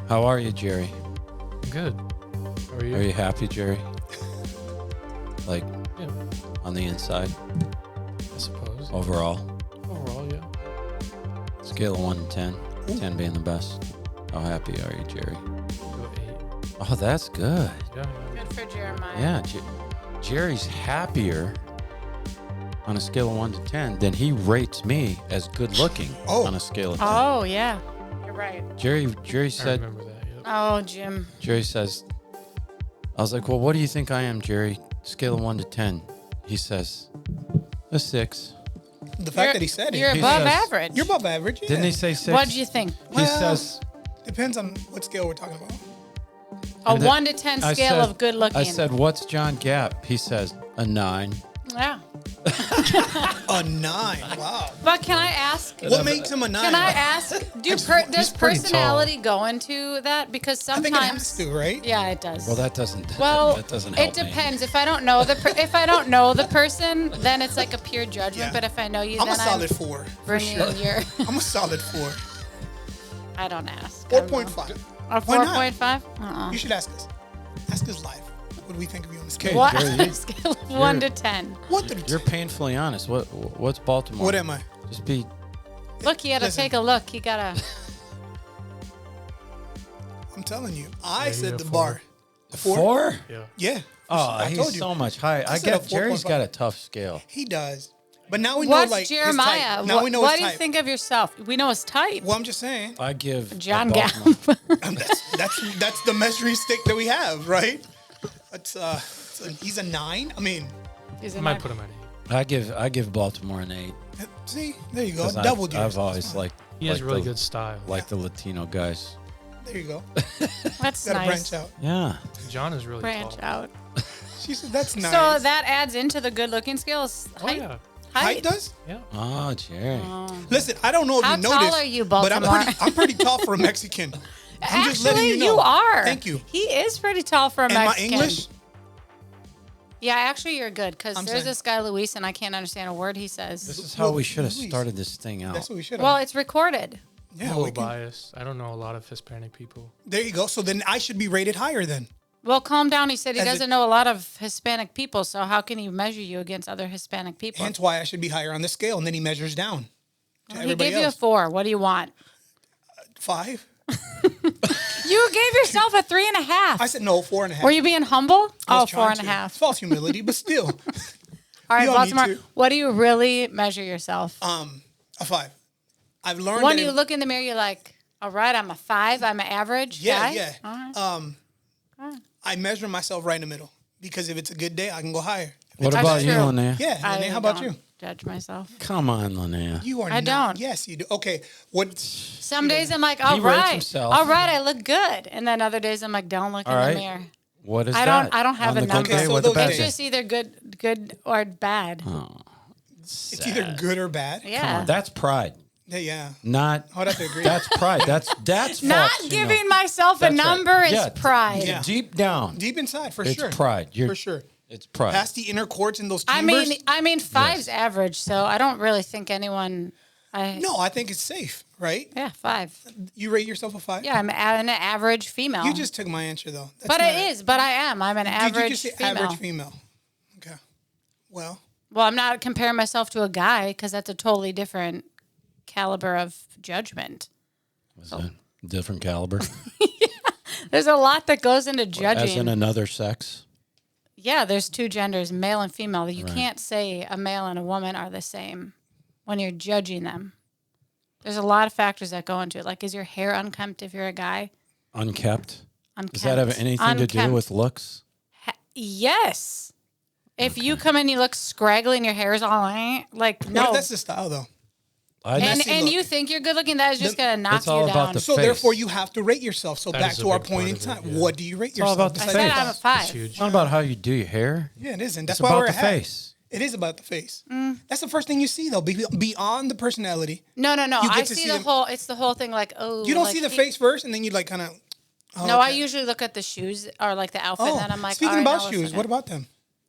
How are you, Jerry? Good. How are you? Are you happy, Jerry? Like, Yeah, on the inside, I suppose. overall? Overall, yeah. Scale of 1 to 10. 10 being the best. How happy are you, Jerry? Go 8. Oh, that's good. Yeah. Good for Jeremiah. Yeah, Jerry's happier on a scale of 1 to 10 than he rates me as good looking on a scale of 10. Oh, yeah. You're right. Jerry I said, remember that. Yep. Oh, Jim. Jerry says, I was like, well, what do you think I am, Jerry? Scale of 1 to 10. He says, a 6. The fact that he said it. You're He above says- average. You're above average. Yeah. Didn't he say 6? What'd you think? He Well, says, Depends on what scale we're talking about. A And then 1 to 10 I scale said- of good looking. I said, what's John Gap? He says, a 9. Yeah. A 9. Wow. But can I ask? What makes him a 9? Can I ask? Does he's pretty personality go into that? Because I sometimes. think it has to, right? Yeah, it does. Well, that doesn't. Well, that doesn't help it depends. If I don't know the person, then it's like a pure judgment. Yeah. But if I know you, I'm then a solid 4. bringing your. I'm a solid 4. I don't ask. I don't know. 4.5. A Why not? 4.5? You should ask us. Ask us live. What do we think of you on the scale? Okay. What? Jerry, On a scale of 1 to 10. What the? You're painfully honest. What's Baltimore? What am I? Just be. Look, he had to Listen. take a look. He got to. I'm telling you. I Yeah, said you're the a bar. A 4? 4? Yeah. Yeah. Oh, I he's told you. so much higher. I said a get Jerry's 4.5. got a tough scale. He does. But now we know What's like his Jeremiah? type. Now we know what his do you type. think of yourself? We know his type. Well, I'm just saying. I give John Baltimore- Gap. That's the measuring stick that we have, right? It's he's a 9. I mean, He's I a might nine. put him at 8. I give Baltimore an 8. see, there you go. 'Cause Doubled I've yours. always liked. He has liked really the- good style. Like the Latino guys. There you go. That's Gotta nice. branch out. Yeah. John is really Branch tall. out. She said that's nice. So that adds into the good-looking skills. Oh, Height. yeah. height does? Yeah. Oh, Jerry. Listen, I don't know if How you tall noticed, are you, but I'm Baltimore? pretty tall for a Mexican. I'm just letting Actually, you know. are. Thank you. He is pretty tall for a And my Mexican. English? Yeah, actually, you're good because I'm there's saying. this guy Luis, and I can't understand a word he says. This is how we should have Luis. started this thing out. That's what we should have. Well, it's recorded. I'm yeah, a little we can, biased. I don't know a lot of Hispanic people. there you go. So then I should be rated higher then. Well, calm down. He said he As doesn't a- know a lot of Hispanic people, so how can he measure you against other Hispanic people? Hence why I should be higher on the scale. And then he measures down to He everybody gave you a else. 4. What do you want? 5? You gave yourself a 3.5. I said no, 4.5. Were you being humble? I Oh, was trying to. 4.5. False humility, but still. All right, you don't need Baltimore. to. What do you really measure yourself? A 5. I've learned When that you if- look in the mirror, you're like, all right, I'm a 5. I'm an average Yeah, guy. yeah. All right. I measure myself right in the middle because if it's a good day, I can go higher. What That's about you, true. Lonaiah? Yeah. I Renee, how about don't you? Judge myself. Come on, Lonaiah. You are I not. don't. Yes, you do. Okay. What? Some days I'm like, all He rates right, himself. all right, I look good, and then other days I'm like, don't look All in right. the mirror. What is I that? don't have On a the number. good day, Okay, so what the those bad days- It's day? just either good or bad. It's either good or bad. Yeah. Come on, that's pride. Yeah. Not. I would have to agree. That's pride. That's Not false, you giving know. myself a That's right. number is Yeah, pride. Yeah. Deep down, Deep inside, for it's sure. pride. For sure. It's pride. Past the inner courts and those I chambers. mean, 5's average, so I don't really think anyone. No, I think it's safe, right? Yeah, 5. You rate yourself a 5? Yeah, I'm an average female. You just took my answer though. That's but not- it is. But I am. I'm an Did average you just say female. average female? Okay. Well, Well, I'm not comparing myself to a guy because that's a totally different caliber of judgment. Is that different caliber? There's a lot that goes into As judging. in another sex? Yeah, there's 2 genders, male and female. You Right. can't say a male and a woman are the same when you're judging them. There's a lot of factors that go into it. Like, is your hair unkempt if you're a guy? Unkept? Unkempt. Does that have anything to do Unkempt. with looks? Yes. If you come in, you look scraggly and your hair's all like what no. if that's the style though? I and messy and look. you think you're good looking, that is just gonna knock It's all you about down. the So face. therefore, you have to rate yourself. So That back is a to our big point in part of time. it, yeah. What do you rate all yourself? about the I besides said face. I'm a that? 5. It's huge. It's not about how you do your hair. Yeah, it isn't. That's It's why about we're the hat. face. It is about the face. Mm. That's the first thing you see though. Beyond the personality, No. You I get to see see the them- whole. It's the whole thing. Like, oh, you don't like see the he- face first, and then you like kind of. No, I usually look at the shoes or like the outfit, and then I'm like, speaking all right, about now let's shoes, look what at- about them?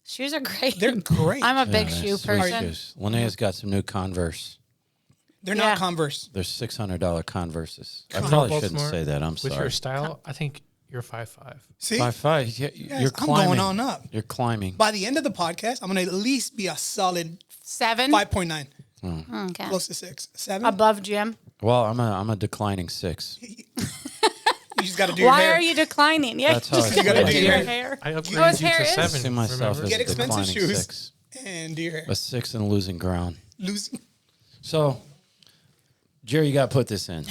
shoes are great. They're great. I'm a big Yeah, shoe that's sweet person. shoes. Lonaiah's got some new Converse. They're not Converse. They're $600 Converses. I Come on, probably shouldn't Baltimore, say that. I'm With sorry. your style, I think you're 5'5". See? 5'5". Yeah, Guys, you're climbing. I'm going on up. You're climbing. By the end of the podcast, I'm going to at least be a solid 7. 5.9. Okay. Close to 6. 7? Above Jim. Well, I'm a declining 6. You just got to do your Why hair. are you declining? Yeah, That's how just I gotta feel. do your hair. I Oh, his upgraded you hair to is- 7. I see myself remember? as Get a expensive declining shoes. 6. And do your hair. A 6 and losing ground. Losing. So, Jerry, you got to put this in.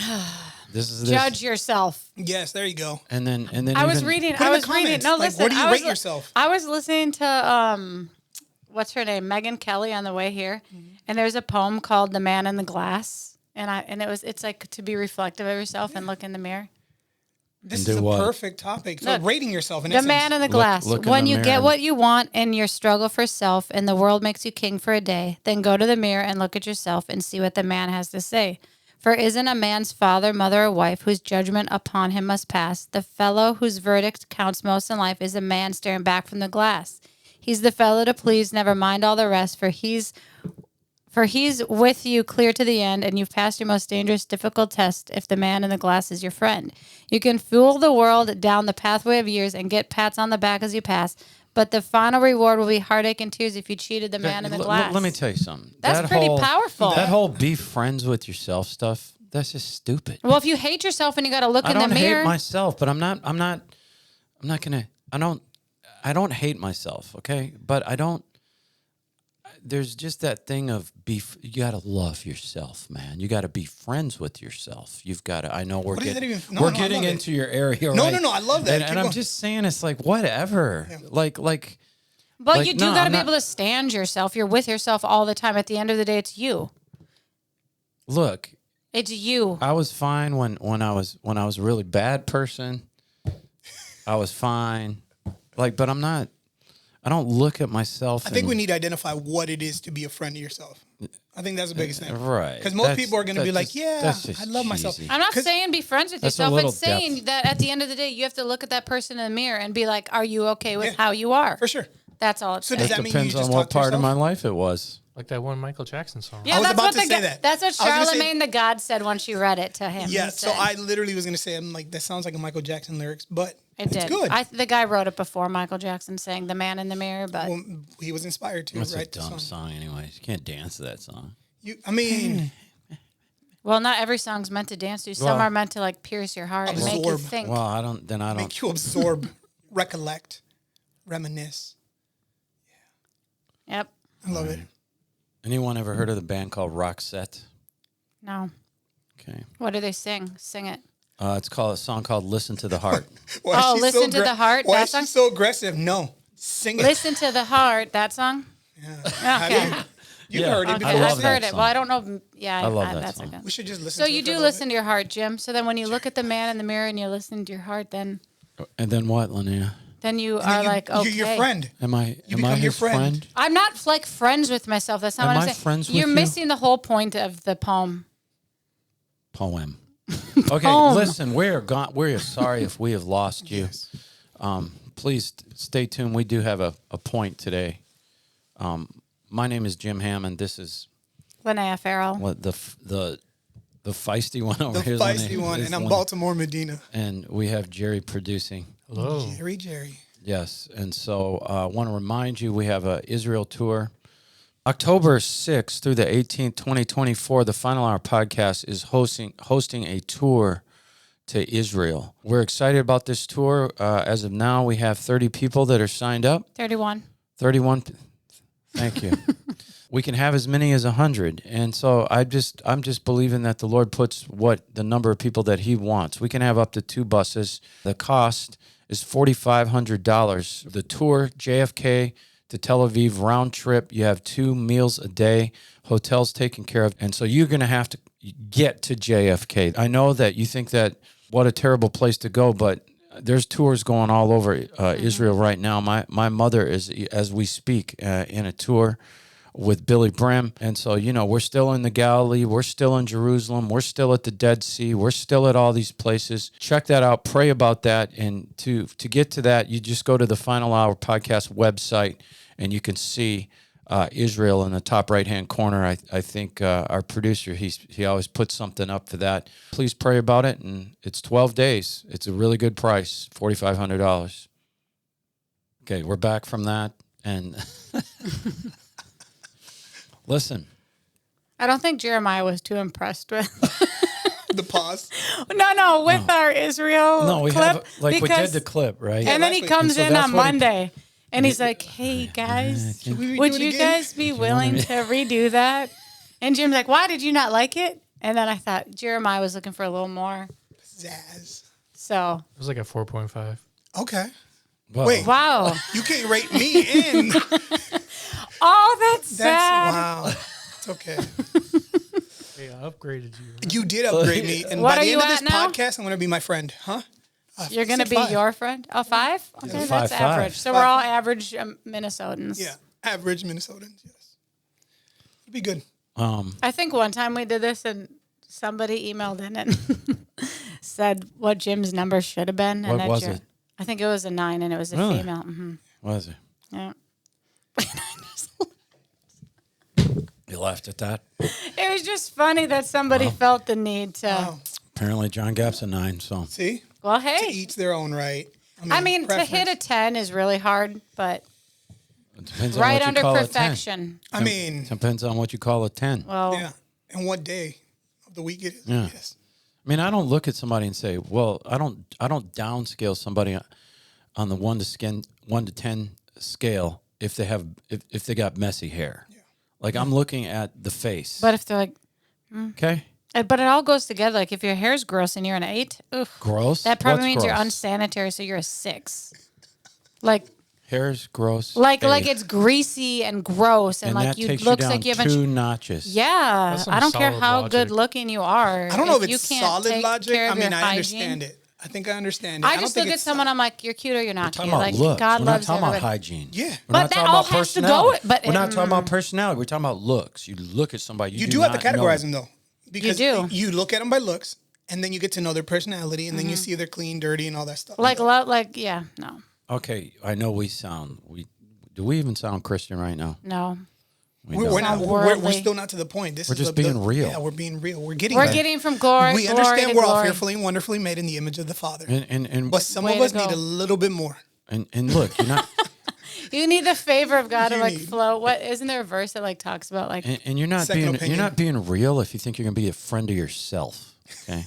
This is this. Judge yourself. Yes, there you go. And then I was even- reading. Put in I the was reading. comments, No, like, listen. where do you I was rate yourself? I was listening to what's her name, Megyn Kelly, on the way here, and there's a poem called "The Man in the Glass," and it's like to be reflective of yourself and look in the mirror. This And is do a what? perfect topic for Look, rating yourself. In The essence. man in the glass. look in When the you mirror get and- what you want in your struggle for self and the world makes you king for a day, then go to the mirror and look at yourself and see what the man has to say. For isn't a man's father, mother, or wife whose judgment upon him must pass? The fellow whose verdict counts most in life is a man staring back from the glass. He's the fellow to please, never mind all the rest, for he's with you clear to the end, and you've passed your most dangerous, difficult test if the man in the glass is your friend. You can fool the world down the pathway of years and get pats on the back as you pass, but the final reward will be heartache and tears if you cheated the man in the glass. Let me tell you something. That's That pretty whole- powerful. That whole be friends with yourself stuff, that's just stupid. Well, if you hate yourself and you got to look I in the don't mirror, hate myself, but I'm not gonna. I don't hate myself, okay? But I don't. There's just that thing of you gotta love yourself, man. You gotta be friends with yourself. You've got to. I know we're What does getting that even- No, we're no, I getting love it. into your area. No, right? no, I love that. And, Keep and I'm going. just saying, it's like whatever. Yeah. Like but like, you do no, got to I'm be not- able to stand yourself. You're with yourself all the time. At the end of the day, it's you. look. It's you. I was fine when I was a really bad person. I was fine, but I'm not. I don't look at myself. I think we need to identify what it is to be a friend to yourself. I think that's the biggest thing. Right. Because most people are going to be like, just- yeah, that's just I love myself. cheesy. I'm not 'Cause- saying be friends with That's a yourself. little It's saying depth. that at the end of the day, you have to look at that person in the mirror and be like, are you okay with Yeah. how you are? For sure. That's all it's So saying. does that mean you Depends just on what talk to part of my yourself? life it was. Like that one Michael Jackson song. Yeah, I was that's about what to the say guy- that. That's what I was gonna say- Charlemagne the God said when she read it to him. Yeah, He so said- I literally was going to say, I'm like, that sounds like a Michael Jackson lyrics, but It it's did. good. The guy wrote it before Michael Jackson sang "The Man in the Mirror," but Well, he was inspired to That's write a the dumb song. song, anyways. You can't dance to that song. I mean, well, not every song's meant to dance to. Some Well- are meant to like pierce your heart and make you Absorb. think. Well, I don't. make you absorb, recollect, reminisce. Yep. I love it. Anyone ever heard of the band called Roxette? No. Okay. What do they sing? Sing it. It's called a song called "Listen to the Heart." Why is Oh, she Listen to the Heart, Why that is song? she so aggressive? No, sing it. Listen to the heart. That song. Have Okay. you? You've Yeah. heard it Okay, I before. love I've that heard it. song. Well, I don't know. Yeah, I love that that's song. a good. We should just listen So to you it for a do little listen to your heart, Jim. So then when you look at the man in the mirror and you listen to your heart, then And then what, Lonaiah? then you bit. are And like, okay. You're your friend. Am I become your his friend? I'm not like friends with myself. That's not Am what I I'm saying. friends with You're you? missing the whole point of the poem. Poem. Okay, Poem. listen, we're gone. We're sorry if we have lost you. Please stay tuned. We do have a point today. My name is Jim Hammond. This is Lonaiah Farrell. what the feisty one over The here. is feisty Lonaiah. one, Is and I'm Lonaiah. Baltimore Medina. And we have Jerry producing. Hello. Jerry. Yes, and so I want to remind you we have a Israel tour. October 6th through the 18th, 2024, the Final Hour podcast is hosting a tour to Israel. We're excited about this tour. As of now, we have 30 people that are signed up. 31. 31. Thank you. We can have as many as 100. And so I'm just believing that the Lord puts the number of people that he wants. We can have up to 2 buses. The cost is $4,500. The tour, JFK to Tel Aviv, round trip. You have 2 meals a day, hotels taken care of. And so you're going to have to get to JFK. I know that you think that what a terrible place to go, but there's tours going all over Israel right now. My mother is, as we speak, in a tour with Billy Brim. And so, we're still in the Galilee. We're still in Jerusalem. We're still at the Dead Sea. We're still at all these places. Check that out. Pray about that. And to get to that, you just go to the Final Hour podcast website and you can see Israel in the top right-hand corner. I think our producer, he always puts something up for that. Please pray about it, and it's 12 days. It's a really good price, $4,500. Okay, we're back from that, and listen. I don't think Jeremiah was too impressed with The pause. No, with our Israel No, we clip. have, like, we did because- the clip, right? And then he last week. comes And so in that's on what he- Monday, and he's like, "Hey guys, Should we would do it you again? guys be willing to redo that?" And Jim's like, "Why did you not like it?" And then I thought Jeremiah was looking for a little more. Zazz. So It was like a 4.5. Okay. Well, Wait. wow, You can't rate me in. oh that's That's sad. wow. It's okay. Hey, I upgraded you. You did upgrade me, and What by are the you end of this at now? podcast, I'm going to be my friend, huh? You're gonna said be 5. your friend. Oh, 5? Okay, that's 5'5". average. So we're all average Minnesotans. Yeah, average Minnesotans. Yes, it'd be good. I think one time we did this and somebody emailed in and said what Jim's number should have been. And What that was it? I think it was a 9 and it was a Really? female. Mm-hmm. was it? Yeah. You laughed at that? It was just funny that somebody felt the need to. Wow. Apparently, John Gapp's a 9, so. See, Well, to hey. each their own, right? I mean, to hit a 10 is really hard, but It depends on right what you under call perfection. I mean, Depends on what you call a 10. Well, yeah. And what day of the week it is? Yeah. Yes. I mean, I don't look at somebody and say, well, I don't downscale somebody on the 1 to 10 scale if they got messy hair. Yeah. Like, I'm looking at the face. but if they're like, Okay? but it all goes together. Like if your hair's gross and you're an 8, oof, Gross? that probably What's means you're gross? unsanitary, so you're a 6. Like Hair's gross. like Hey. it's greasy and gross, and, And like that you takes looks you down like you haven't. 2 notches. Yeah, That's some I don't care solid how logic. good looking you are. I don't know if you it's can't solid take logic. care I of mean, your I hygiene. understand it. I think I understand it. I don't just think look at it's someone. solid. I'm like, you're cute or you're not Talking cute. about Like looks. God We're not loves talking about everybody. hygiene. Yeah. We're But not that talking all about has to go personality. with- but We're not it- talking about personality. We're talking about looks. You look at somebody. You do have to not know categorize them though, because do. you look at them by looks, and then you get to know their personality, and then you see if they're clean, dirty, and all that stuff. Like yeah, no, Okay, I know do we even sound Christian right now? no. We We're don't. not. Sound We're worldly. still not to the point. This We're is just the- being real. Yeah, we're being real. We're getting. We're there. getting from glory. We glory understand to we're all glory. fearfully and wonderfully made in the image of the Father, And but some Way of to us need go. a little bit more. look, you're not You need the favor of God to You like need- flow. What isn't there a verse that like talks about like and you're not Second being opinion. you're not being real if you think you're gonna be a friend of yourself. Okay.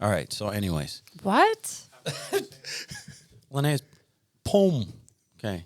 All right. So, anyways, what? Lonaiah's poem. Okay.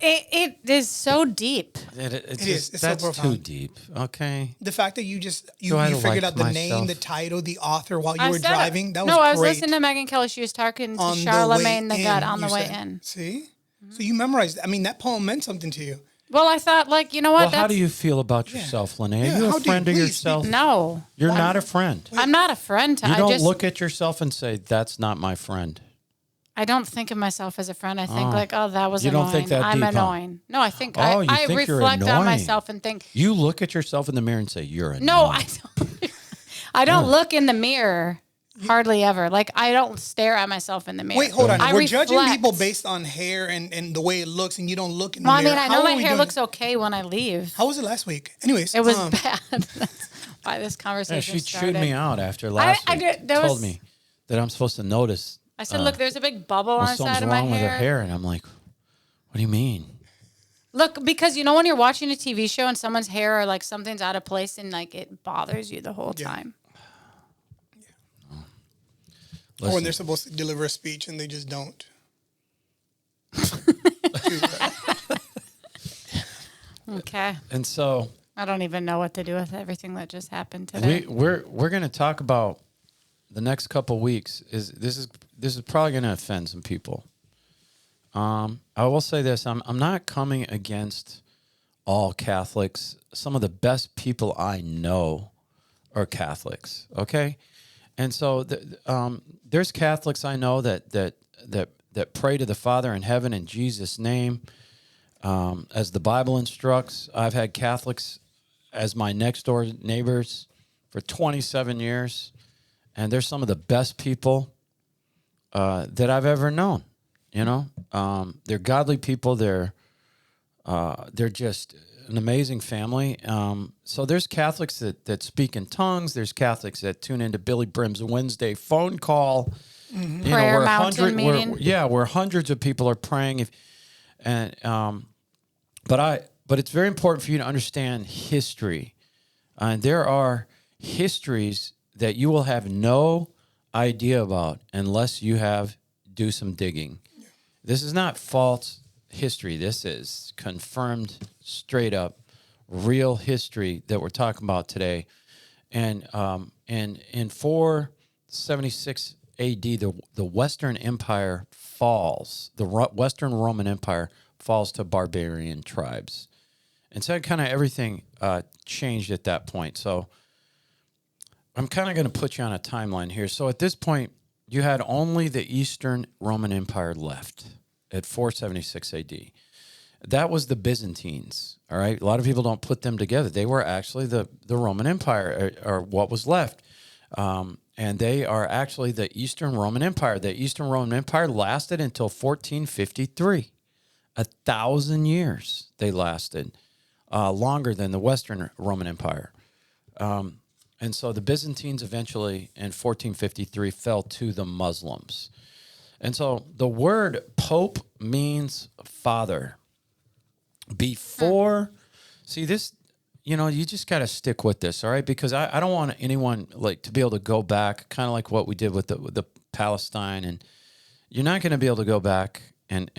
It is so deep. It's is. It's so that's too profound. deep. Okay. The fact that you Do I figured like out the name, myself? the title, the author while you I were said it. driving, that was no, great. I was listening to Megan Kelly. She was talking to On the Charlemagne, way the God, in, on the you way said. in. See, so you memorized. I mean, that poem meant something to you. Well, I thought like you know what? Well, how do you feel about yourself, Lonaiah? Yeah, Are you how a do you- friend of please yourself? No, You're not a friend. I'm not a friend. You I don't just look at yourself and say, "That's not my friend." I don't think of myself as a friend. I think like, oh, that was You annoying. don't think that I'm deep, huh? annoying. No, I think Oh, you I think you're reflect on annoying. myself and think, You look at yourself in the mirror and say, "You're annoying." no, I don't. I don't look in the mirror hardly ever. Like I don't stare at myself in the mirror. Wait, hold on. I We're judging reflect. people based on hair and the way it looks, and you don't look in the Well, I mirror. mean, I How know are my we hair doing? looks okay when I leave. How was it last week? Anyways, It was bad. That's why this Yeah, conversation she started. chewed me out after last I week. did- there Told was- me that I'm supposed to notice I said, look, there's a big bubble on the something's side of my wrong with hair. her hair, and I'm like, "What do you mean?" Look, because you know when you're watching a TV show and someone's hair or like something's out of place and like it bothers you the whole time. or Listen, when they're supposed to deliver a speech and they just don't. Okay. and so I don't even know what to do with everything that just happened today. we're going to talk about the next couple weeks. This is probably going to offend some people. I will say this: I'm not coming against all Catholics. Some of the best people I know are Catholics. Okay, and so there's Catholics I know that pray to the Father in heaven in Jesus' name, as the Bible instructs. I've had Catholics as my next door neighbors for 27 years, and they're some of the best people that I've ever known. You know, they're godly people. They're They're just an amazing family. So there's Catholics that speak in tongues. There's Catholics that tune into Billy Brim's Wednesday phone call. You Prayer mountain meeting. Where hundreds of people are praying. But it's very important for you to understand history. And there are histories that you will have no idea about unless you do some digging. Yeah. This is not false history. This is confirmed, straight up, real history that we're talking about today. And in 476 A.D., the Western Empire falls. The Western Roman Empire falls to barbarian tribes. And so kind of everything changed at that point. So I'm kind of going to put you on a timeline here. So at this point, you had only the Eastern Roman Empire left at 476 AD. That was the Byzantines, all right? A lot of people don't put them together. They were actually the Roman Empire, or what was left. And they are actually the Eastern Roman Empire. The Eastern Roman Empire lasted until 1453. 1,000 years they lasted, longer than the Western Roman Empire. And so the Byzantines eventually, in 1453, fell to the Muslims. And so the word pope means father. Before, see this, you just got to stick with this, all right? Because I don't want anyone to be able to go back, kind of like what we did with the Palestine. And you're not going to be able to go back and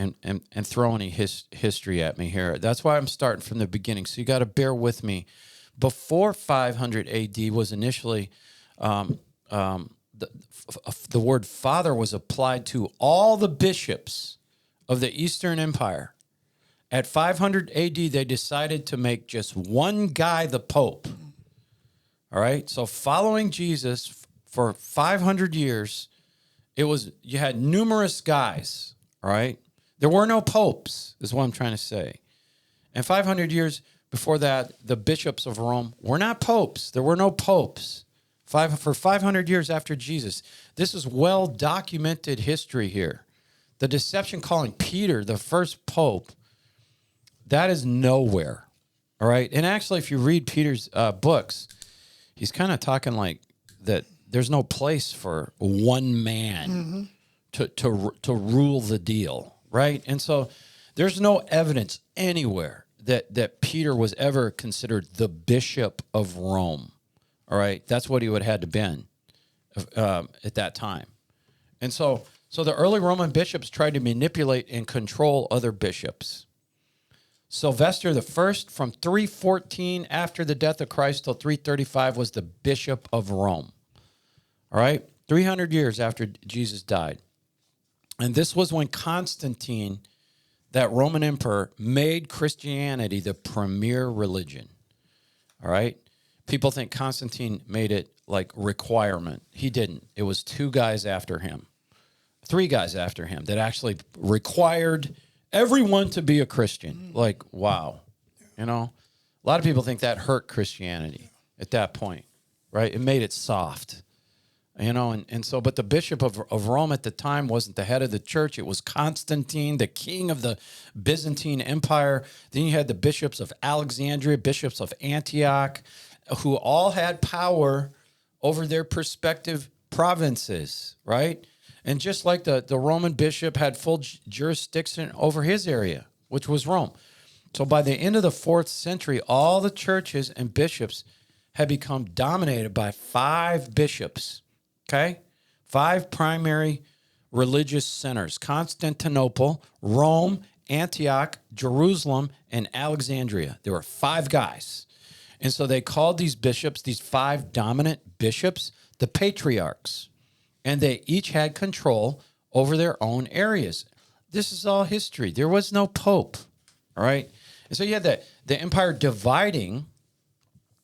throw any history at me here. That's why I'm starting from the beginning. So you got to bear with me. Before 500 AD was initially, the word father was applied to all the bishops of the Eastern Empire. At 500 AD, they decided to make just one guy the pope. All right? So following Jesus for 500 years, you had numerous guys, all right? There were no popes, is what I'm trying to say. And 500 years before that, the bishops of Rome were not popes. There were no popes. For 500 years after Jesus. This is well-documented history here. The deception calling Peter the first pope, that is nowhere, all right? And actually, if you read Peter's books, he's kind of talking like that there's no place for one man to rule the deal, right? And so there's no evidence anywhere that Peter was ever considered the bishop of Rome, all right? That's what he would have had to been at that time. And so the early Roman bishops tried to manipulate and control other bishops. Sylvester the First, from 314 after the death of Christ till 335, was the bishop of Rome, all right? 300 years after Jesus died. And this was when Constantine, that Roman emperor, made Christianity the premier religion, all right? People think Constantine made it like requirement. He didn't. It was 3 guys after him that actually required everyone to be a Christian. Like, wow. A lot of people think that hurt Christianity at that point, right? It made it soft. But the bishop of Rome at the time wasn't the head of the church. It was Constantine, the king of the Byzantine Empire. Then you had the bishops of Alexandria, bishops of Antioch, who all had power over their respective provinces, right? And just like the Roman bishop had full jurisdiction over his area, which was Rome. So by the end of the 4th century, all the churches and bishops had become dominated by 5 bishops. Okay? 5 primary religious centers: Constantinople, Rome, Antioch, Jerusalem, and Alexandria. There were 5 guys. And so they called these bishops, these 5 dominant bishops, the patriarchs. And they each had control over their own areas. This is all history. There was no pope, all right? And so you had the empire dividing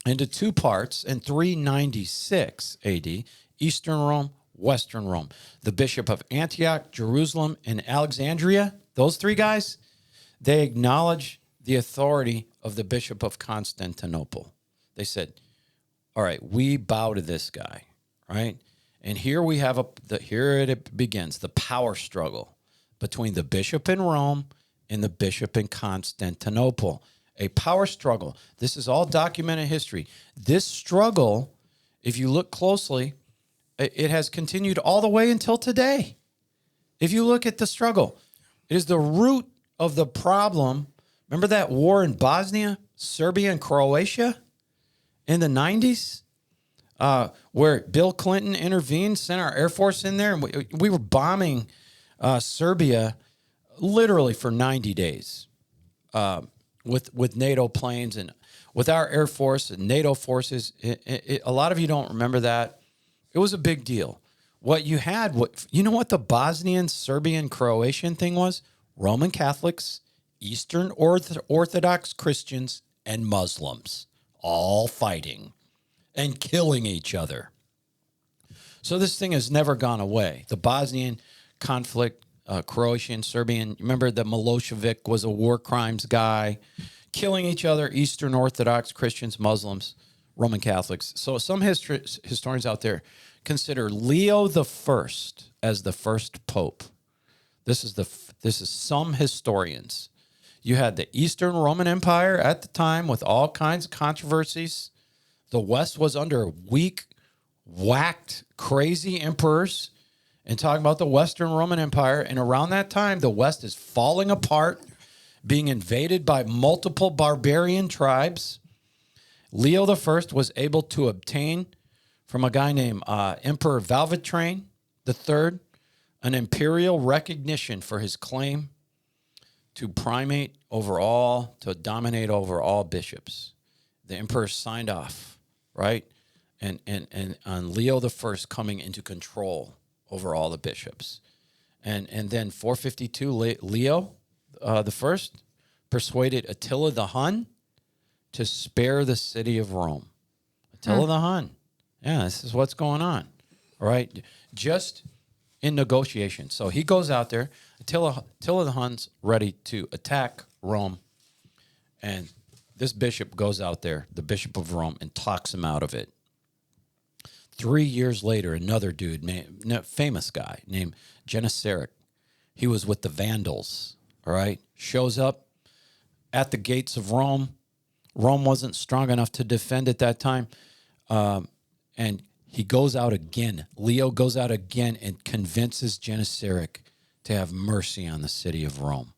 into 2 parts in 396 AD, Eastern Rome, Western Rome. The bishop of Antioch, Jerusalem, and Alexandria, those 3 guys, they acknowledge the authority of the bishop of Constantinople. They said, all right, we bow to this guy, right? And here we have here it begins, the power struggle between the bishop in Rome in the bishop in Constantinople. A power struggle. This is all documented history. This struggle, if you look closely, it has continued all the way until today. If you look at the struggle, it is the root of the problem. Remember that war in Bosnia, Serbia, and Croatia in the 90s? Where Bill Clinton intervened, sent our Air Force in there, and we were bombing Serbia literally for 90 days with NATO planes and with our Air Force and NATO forces. A lot of you don't remember that. It was a big deal. What you had, you know what the Bosnian, Serbian, Croatian thing was? Roman Catholics, Eastern Orthodox Christians, and Muslims all fighting and killing each other. So this thing has never gone away. The Bosnian conflict, Croatian, Serbian, remember that Milosevic was a war crimes guy, killing each other, Eastern Orthodox Christians, Muslims, Roman Catholics. So some historians out there consider Leo the First as the first pope. This is some historians. You had the Eastern Roman Empire at the time with all kinds of controversies. The West was under weak, whacked, crazy emperors. And talking about the Western Roman Empire. And around that time, the West is falling apart, being invaded by multiple barbarian tribes. Leo I was able to obtain from a guy named Emperor Valvatrain III an imperial recognition for his claim to primate over all, to dominate over all bishops. The emperor signed off, right? And on Leo I coming into control over all the bishops. And then 452, Leo the First persuaded Attila the Hun to spare the city of Rome. Attila the Hun. Yeah, this is what's going on. All right? Just in negotiation. So he goes out there. Attila the Hun's ready to attack Rome. And this bishop goes out there, the Bishop of Rome, and talks him out of it. 3 years later, another dude, famous guy named Genseric, he was with the Vandals, all right, shows up at the gates of Rome. Rome wasn't strong enough to defend at that time. And he goes out again. Leo goes out again and convinces Genseric to have mercy on the city of Rome,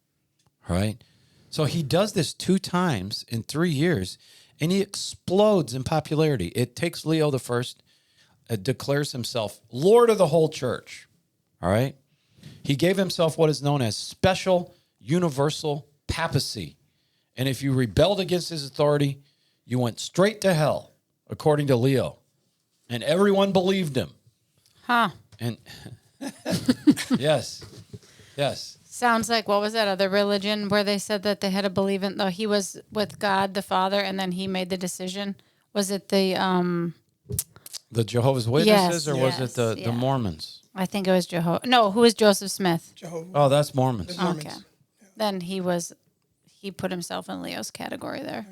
all right? So he does this 2 times in 3 years, and he explodes in popularity. It takes Leo the First, declares himself Lord of the whole church, all right? He gave himself what is known as special universal papacy. And if you rebelled against his authority, you went straight to hell, according to Leo. And everyone believed him. Huh. And yes. Sounds like, what was that other religion where they said that they had to believe in, though he was with God the Father and then he made the decision? Was it the Jehovah's Witnesses, or was it the Mormons? I think it was Jehovah. No, who was Joseph Smith? Jehovah. Oh, that's Mormons. Mormons. Okay. Then he put himself in Leo's category there.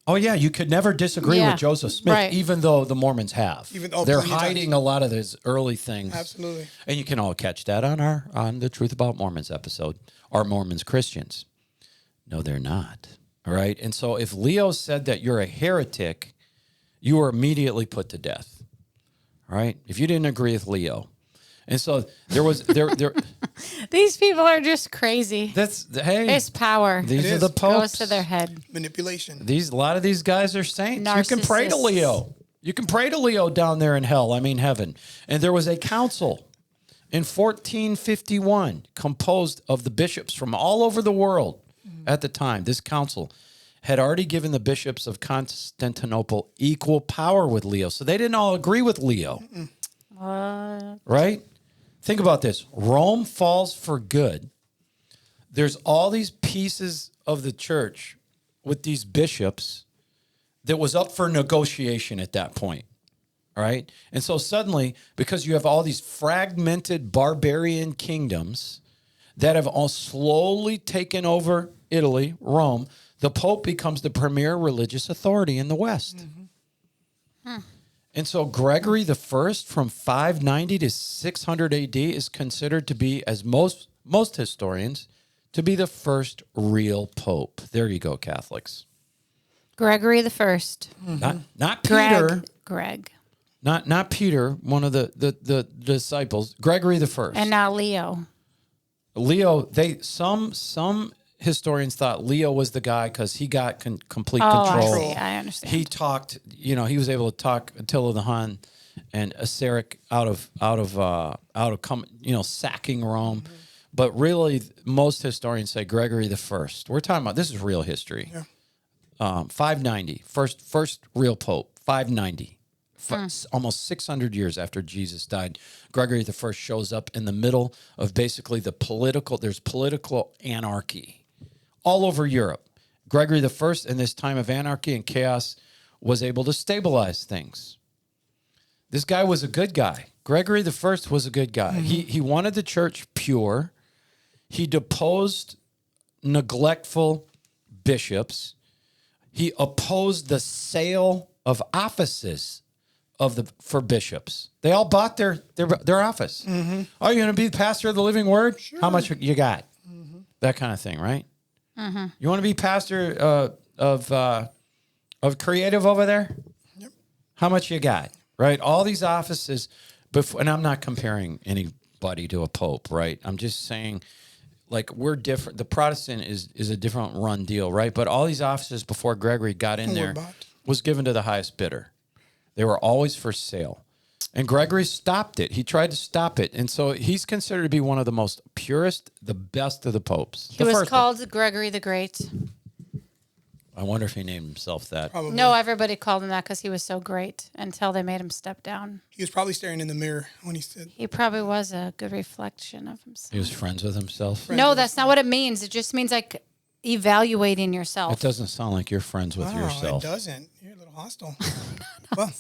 Oh, yeah, you could never disagree with Joseph Smith, right. Even though the Mormons have. They're hiding a lot of those early things. Absolutely. And you can all catch that on the Truth About Mormons episode. Are Mormons Christians? No, they're not. All right? And so if Leo said that you're a heretic, you were immediately put to death. All right? If you didn't agree with Leo. And so there. These people are just crazy. It's power. These are the popes. Goes to their head. Manipulation. A lot of these guys are saints. Narcissists. You can pray to Leo. You can pray to Leo down there in hell. I mean heaven. And there was a council in 1451 composed of the bishops from all over the world at the time. This council had already given the bishops of Constantinople equal power with Leo. So they didn't all agree with Leo. What? Right? Think about this. Rome falls for good. There's all these pieces of the church with these bishops that was up for negotiation at that point. All right? And so suddenly, because you have all these fragmented barbarian kingdoms that have all slowly taken over Italy, Rome, the Pope becomes the premier religious authority in the West. And so Gregory the First from 590 to 600 AD is considered to be, as most historians, to be the first real pope? There you go, Catholics. Gregory the First. Not Peter. Greg. Not Peter, one of the disciples. Gregory the First. And now Leo. Leo, some historians thought Leo was the guy because he got complete Oh, control. I see. I understand. He talked, he was able to talk Attila the Hun and Aseric out of sacking Rome. But really, most historians say Gregory the First. We're talking about, this is real history. Yeah. 590, first real pope, 590. Almost 600 years after Jesus died, Gregory the First shows up in the middle of basically there's political anarchy all over Europe. Gregory the First, in this time of anarchy and chaos, was able to stabilize things. This guy was a good guy. Gregory the First was a good guy. He wanted the church pure. He deposed neglectful bishops. He opposed the sale of offices for bishops. They all bought their office. Are you going to be the pastor of the Living Word? Sure. How much you got? That kind of thing, right? You want to be pastor of creative over there? Yep. How much you got? Right? All these offices, and I'm not comparing anybody to a pope, right? I'm just saying, like, we're different. The Protestant is a different run deal, right? But all these offices before Gregory got in there was given to the highest bidder. They were always for sale. And Gregory stopped it. He tried to stop it. And so he's considered to be one of the most purest, the best of the popes. He was called Gregory the Great. I wonder if he named himself that. Probably. No, everybody called him that because he was so great until they made him step down. He was probably staring in the mirror when he said. He probably was a good reflection of himself. He was friends with himself. No, that's not what it means. It just means like evaluating yourself. It doesn't sound like you're friends with yourself. It doesn't. You're a little hostile. Well,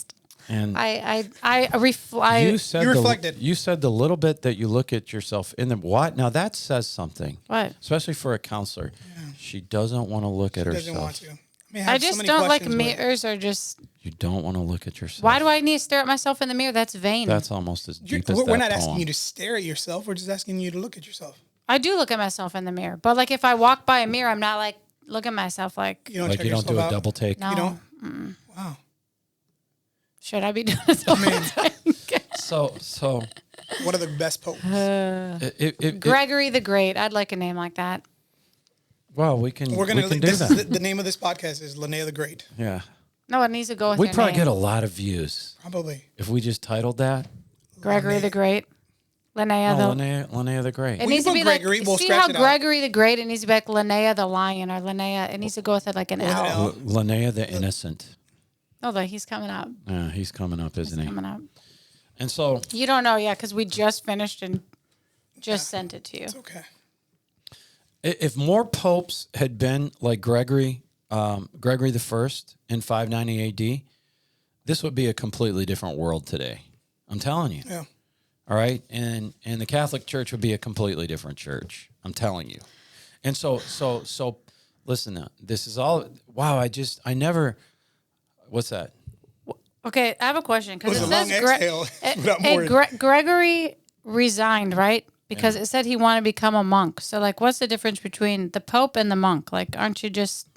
and you reflected. You said the little bit that you look at yourself in the what? Now that says something. What? Especially for a counselor. Yeah. She doesn't want to look at herself. Doesn't want to. I just don't like mirrors or just... You don't want to look at yourself. Why do I need to stare at myself in the mirror? That's vain. That's almost as deep as that We're not poem. asking you to stare at yourself. We're just asking you to look at yourself. I do look at myself in the mirror. But like if I walk by a mirror, I'm not like, look at myself like... You don't, like you don't do a double take? No. You don't? Wow. Should I be doing a double take? So... What are the best popes? Gregory the Great. I'd like a name like that. Well, we can do that. The name of this podcast is Lonaiah the Great. Yeah. No, it needs to go with We'd your probably name. get a lot of views. Probably. If we just titled that. Gregory the Great. Lonaiah the Great. It needs to be Gregory, like, we'll see scratch how it out. Gregory the Great, it needs to be like Lonaiah the Lion or Lonaiah. It needs to go with it like an L. Lonaiah the Innocent. Oh, look, he's coming up. Yeah, he's coming up, isn't he? Coming up. And so... You don't know yet because we just finished and just sent it to you. It's okay. If more popes had been like Gregory the First in 590 AD, this would be a completely different world today. I'm telling you. Yeah. All right, and the Catholic Church would be a completely different church. I'm telling you. And so listen now. This is all. Wow. I never. What's that? Okay, I have a question because it long exhale. says Gregory resigned, right? Because it said he wanted to become a monk. So, like, what's the difference between the Pope and the monk? Like, aren't you just...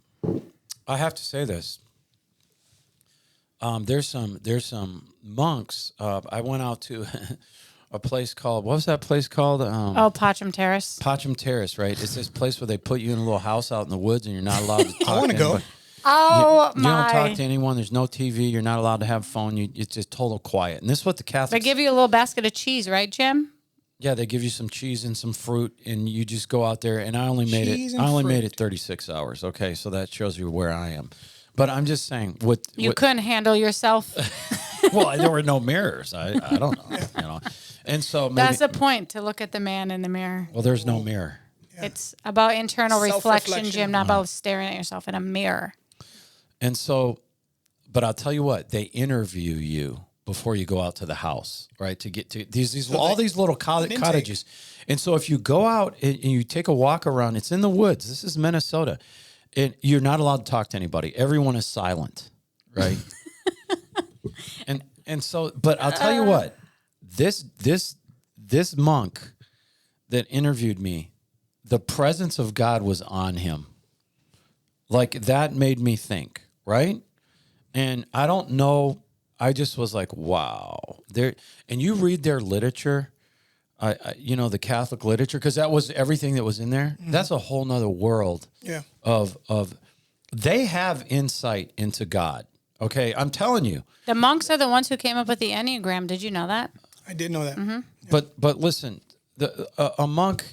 I have to say this. There's some monks. I went out to a place called... What was that place called? Pacham Terrace. Pacham Terrace, right? It's this place where they put you in a little house out in the woods and you're not allowed to talk I want to go. You don't talk to anyone. There's no TV. You're not allowed to have phone. It's just total quiet. And this is what the Catholics... They give you a little basket of cheese, right, Jim? Yeah, they give you some cheese and some fruit, and you just go out there. And I only made it 36 hours. Okay, so that shows you where I am. But I'm just saying, you couldn't handle yourself. Well, there were no mirrors. I don't know, And so maybe, that's the point, to look at the man in the mirror. Well, there's no mirror. Yeah. It's about internal reflection, Jim, not Uh-huh. about staring at yourself in a mirror. And so, but I'll tell you what, they interview you before you go out to the house, right? To get to these little cottages. And so if you go out and you take a walk around, it's in the woods. This is Minnesota. And you're not allowed to talk to anybody. Everyone is silent, right? and so, but I'll tell you what, this monk that interviewed me the presence of God was on him. Like that made me think, right? And I don't know. I just was like, wow. And you read their literature, the Catholic literature, because that was everything that was in there. Mm-hmm. That's a whole nother world of they have insight into God. Okay, I'm telling you. The monks are the ones who came up with the Enneagram. Did you know that? I did know that. Mm-hmm. Yeah. But listen, a monk,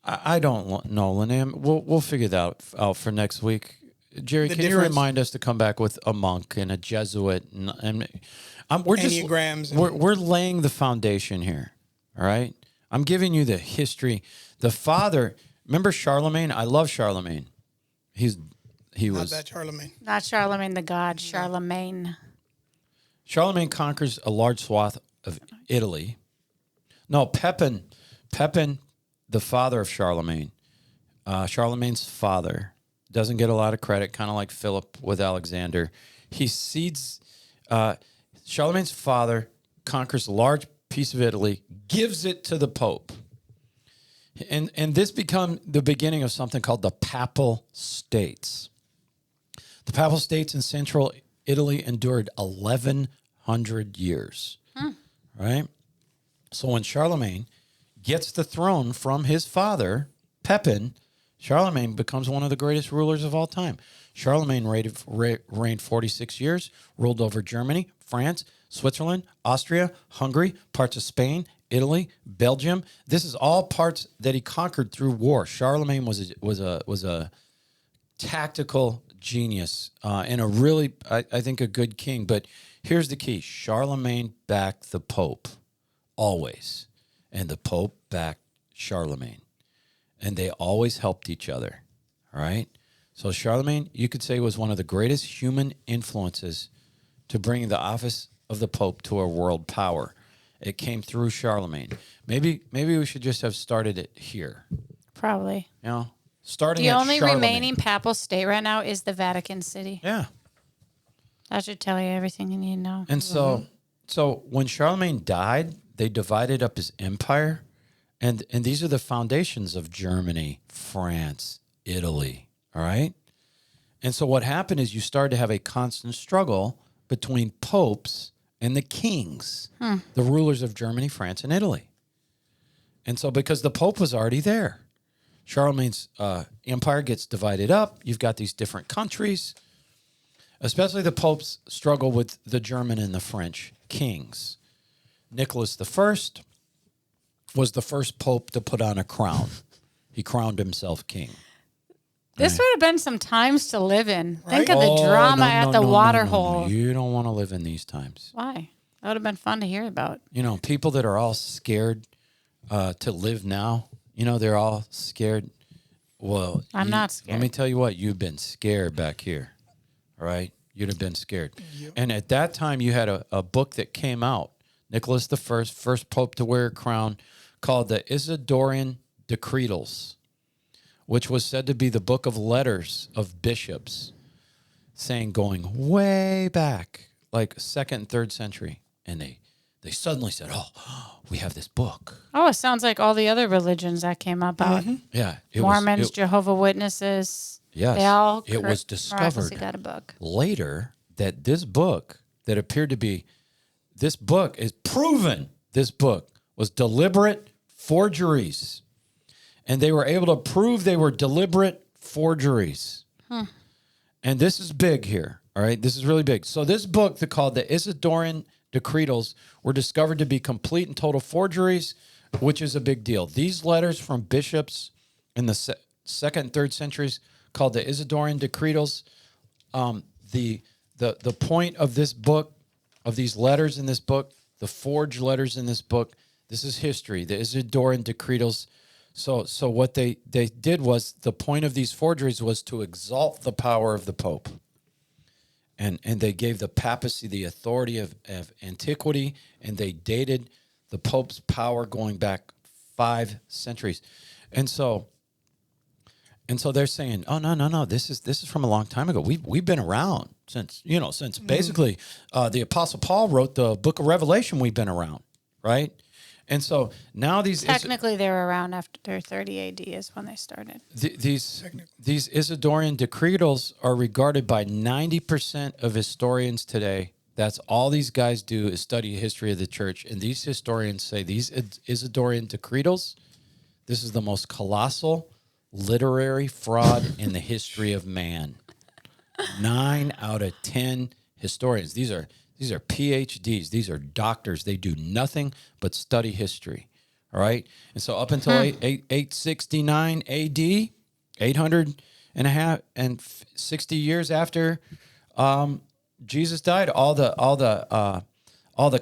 I don't know, Lonaiah. We'll figure that out for next week. Jerry, can you remind us to come back with a monk and a Jesuit and we're just Enneagrams. We're laying the foundation here. All right, I'm giving you the history. The father. Remember Charlemagne? I love Charlemagne. He Not was that Charlemagne. Not Charlemagne the god, Charlemagne. Charlemagne conquers a large swath of Italy. No, Pepin, the father of Charlemagne, Charlemagne's father, doesn't get a lot of credit, kind of like Philip with Alexander. He cedes, Charlemagne's father conquers a large piece of Italy, gives it to the Pope. And this becomes the beginning of something called the Papal States. The Papal States in central Italy endured 1,100 years, right? So when Charlemagne gets the throne from his father, Pepin, Charlemagne becomes one of the greatest rulers of all time. Charlemagne reigned 46 years, ruled over Germany, France, Switzerland, Austria, Hungary, parts of Spain, Italy, Belgium. This is all parts that he conquered through war. Charlemagne was a tactical genius and a really, I think, a good king. But here's the key. Charlemagne backed the Pope always, and the Pope backed Charlemagne. And they always helped each other, all right? So Charlemagne, you could say, was one of the greatest human influences to bring the office of the Pope to a world power. It came through Charlemagne. Maybe we should just have started it here. Probably. Starting the at only Charlemagne. remaining papal state right now is the Vatican City. Yeah. That should tell you everything you need to know. And so when Charlemagne died, they divided up his empire. And these are the foundations of Germany, France, Italy, all right? And so what happened is you started to have a constant struggle between popes and the kings, the rulers of Germany, France, and Italy. And so because the Pope was already there, Charlemagne's empire gets divided up. You've got these different countries, especially the popes struggle with the German and the French kings. Nicholas I was the first pope to put on a crown. He crowned himself king. This would have been some times to live in. Right? Think of the drama at the water hole. No. You don't want to live in these times. Why? That would have been fun to hear about. People that are all scared to live now, they're all scared. Well, I'm not scared. Let me tell you what, you've been scared back here, all right? You'd have been scared. Yep. And at that time, you had a book that came out, Nicholas I, first pope to wear a crown, called the Isidorian Decretals, which was said to be the book of letters of bishops, saying going way back, like 2nd and 3rd century. And they suddenly said, oh, we have this book. Oh, it sounds like all the other religions that came about. Mm-hmm. Yeah. Mormons, Jehovah's Witnesses. Yes. They all it was discovered got a book. later that this book that appeared to be, this book is proven, this book was deliberate forgeries. And they were able to prove they were deliberate forgeries. And this is big here, all right? This is really big. So this book, called the Isidorian Decretals, were discovered to be complete and total forgeries, which is a big deal. These letters from bishops in the 2nd and 3rd centuries, called the Isidorian Decretals, the point of this book, of these letters in this book, the forged letters in this book, this is history, the Isidorian Decretals. So what they did was, the point of these forgeries was to exalt the power of the Pope. And they gave the papacy the authority of antiquity, and they dated the Pope's power going back 5 centuries. And so they're saying, oh, no, this is from a long time ago. We've been around since basically the Apostle Paul wrote the book of Revelation. We've been around, right? And so now Technically, they were around after 30 AD is when they started. these Isidorian decretals are regarded by 90% of historians today. That's all these guys do is study history of the church. And these historians say these Isidorian decretals, this is the most colossal literary fraud in the history of man. 9 out of 10 historians. These are PhDs. These are doctors. They do nothing but study history. All right. And so up until 869 AD, 860 years after Jesus died, all the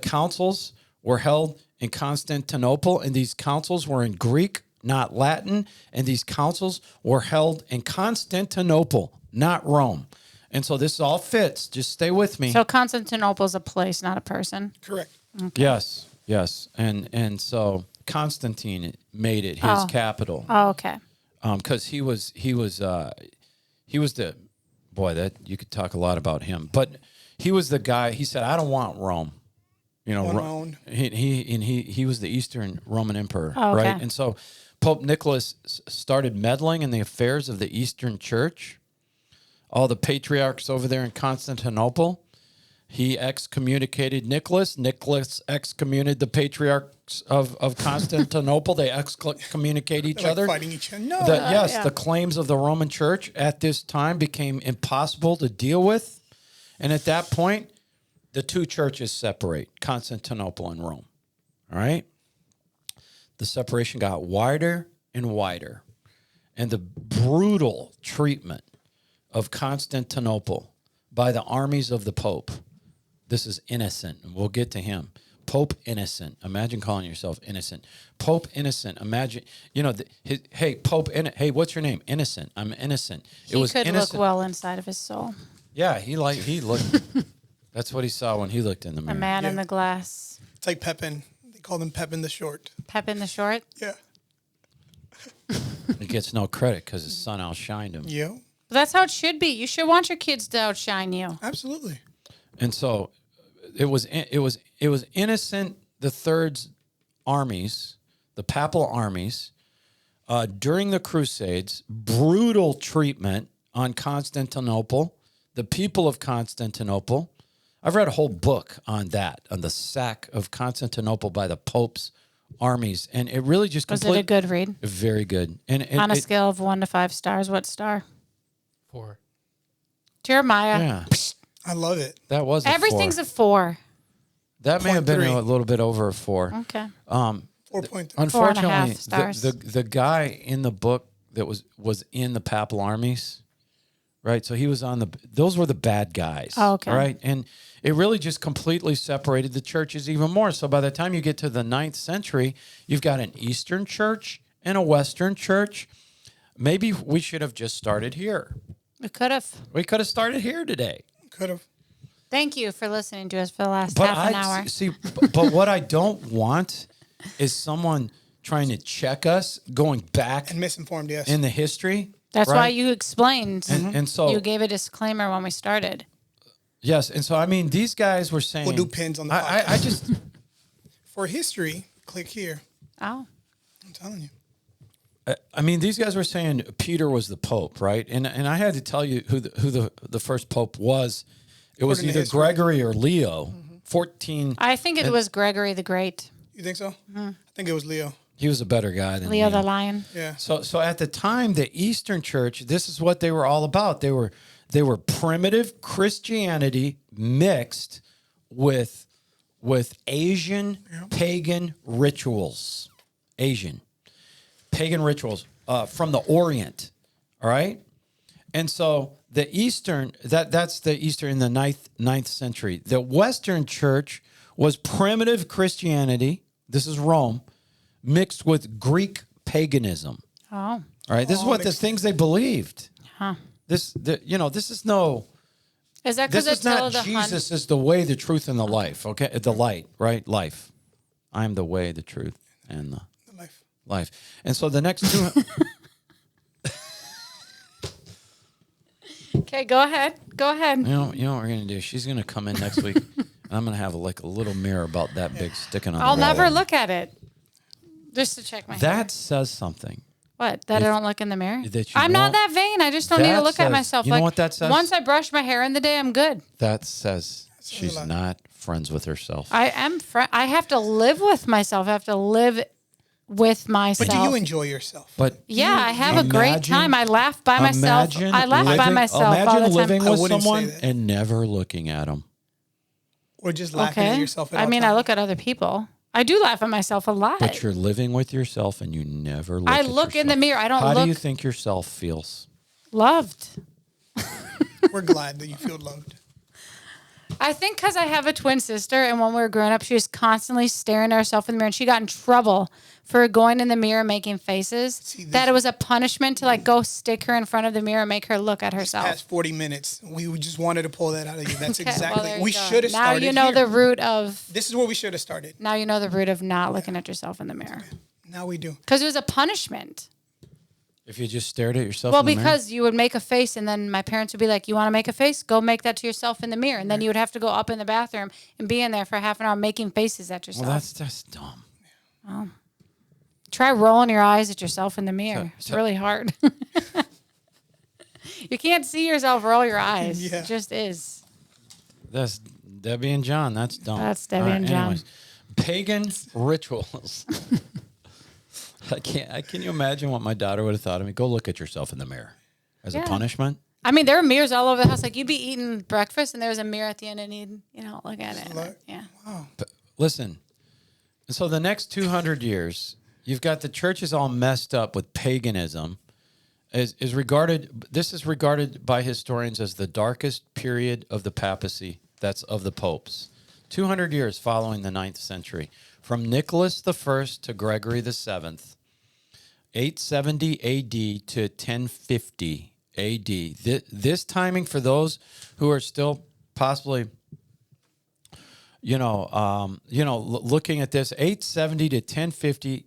councils were held in Constantinople, and these councils were in Greek, not Latin, and these councils were held in Constantinople, not Rome. And so this all fits. Just stay with me. So Constantinople is a place, not a person. Correct. Okay. Yes. And so Constantine made it his capital. Oh, okay. Because he was the boy that you could talk a lot about him, but he was the guy. He said, "I don't want Rome." You know, he was the Eastern Roman Emperor, oh, okay. right? And so Pope Nicholas started meddling in the affairs of the Eastern Church. All the patriarchs over there in Constantinople, he excommunicated Nicholas. Nicholas excommunicated the patriarchs of Constantinople. They excommunicate each other. Fighting each other. No. The claims of the Roman Church at this time became impossible to deal with. And at that point, the two churches separate, Constantinople and Rome. All right? The separation got wider and wider. And the brutal treatment of Constantinople by the armies of the Pope. This is Innocent, and we'll get to him. Pope Innocent. Imagine calling yourself Innocent. Pope Innocent. Imagine, hey, Pope, hey, what's your name? Innocent. I'm innocent. He could look well inside of his soul. Yeah, he looked. That's what he saw when he looked in the mirror. A man in the glass. It's like Pepin. They called him Pepin the Short. Pepin the Short? Yeah. He gets no credit because his son outshined him. Yeah. But that's how it should be. You should want your kids to outshine you. Absolutely. And so it was Innocent the Third's armies, the papal armies, during the Crusades, brutal treatment on Constantinople, the people of Constantinople. I've read a whole book on that, on the sack of Constantinople by the Pope's armies, and it really just was it a good read? Very good. And on a scale of 1 to 5 stars, what star? 4. Jeremiah. Yeah, I love it. that was Everything's a 4. That may have been 0.3. a little bit over a 4. Okay. 4.3. Unfortunately, 4.5 stars. the guy in the book that was in the papal armies, right? So he was on those were the bad guys. Oh, okay. Right? And it really just completely separated the churches even more. So by the time you get to the 9th century, you've got an Eastern church and a Western church. Maybe we should have just started here. We could have. We could have started here today. Could have. Thank you for listening to us for the last half an hour. But what I don't want is someone trying to check us going back And misinformed, yes. in the history. That's right? why you explained. And so You gave a disclaimer when we started. yes, and so I mean these guys were saying We'll do pins on the I just For history, click here. Oh. I'm telling you. I mean these guys were saying Peter was the Pope, right? And I had to tell you who the first Pope was. It was According to either history. Gregory or Leo. 14. I think it was Gregory the Great. You think so? I think it was Leo. He was a better guy than Leo the Lion. Yeah. So at the time, the Eastern Church, this is what they were all about. They were primitive Christianity mixed with Asian pagan rituals. Asian pagan rituals from the Orient. All right, and so the Eastern that's the Eastern in the 9th century. The Western Church was primitive Christianity. This is Rome, mixed with Greek paganism. Oh. All right, this is what the things they believed. Huh. This is no. Is that because This it's is not the Jesus is the way, the truth, and the life. Okay, the light, right? Life. I am the way, the truth, and the Life. life. And so the next two. Okay, go ahead. Go ahead. You know what we're gonna do? She's gonna come in next week, and I'm gonna have a little mirror about that big sticking on. I'll the wall. never look at it. Just to check my hair. That says something. What? That I don't look in the mirror? That you I'm not won't- that vain. I just don't need to That look at says- myself. you know what that says? Once I brush my hair in the day, I'm good. That says she's lot. not friends with herself. I am. I have to live with myself. I have to live with myself. But do you enjoy yourself? But Yeah, I have a great imagine- time. I laugh by myself. I laugh by myself all Imagine the time. living I with wouldn't say someone that. and never looking at them. Or just laughing at Okay. yourself at I all mean, I times? look at other people. I do laugh at myself a lot. But you're living with yourself and you never look I at look in the yourself. mirror. I don't How look do you think yourself feels? loved. We're glad that you feel loved. I think because I have a twin sister, and when we were growing up, she was constantly staring at herself in the mirror, and she got in trouble for going in the mirror and making faces. That it was a punishment to like go stick her in front of the mirror and make her look at herself. Past 40 minutes, we just wanted to pull that out of you. That's Okay, well, exactly. there you We go. should have Now started you know here. the root of. This is where we should have started. Now you know the root of not looking at yourself in the mirror Now we do. because it was a punishment. If you just stared at yourself Well, in the mirror? because you would make a face, and then my parents would be like, "You want to make a face? Go make that to yourself in the mirror." And then you would have to go up in the bathroom and be in there for half an hour making faces at yourself. Well, that's just dumb. Try rolling your eyes at yourself in the mirror. It's so- really hard. You can't see yourself roll your eyes. Yeah. It just is. That's Debbie and John. That's dumb. That's Debbie and John. Anyways, pagan rituals. Can you imagine what my daughter would have thought of me? Go look at yourself in the mirror as a Yeah. punishment. I mean, there are mirrors all over the house. Like you'd be eating breakfast, and there was a mirror at the end, and you'd look at it. Like- Yeah. But listen, so the next 200 years, you've got the churches all messed up with paganism. This is regarded by historians as the darkest period of the papacy. That's of the popes. 200 years following the 9th century, from Nicholas I to Gregory VII, 870 A.D. to 1050 A.D. This timing, for those who are still possibly, looking at this, 870 to 1050,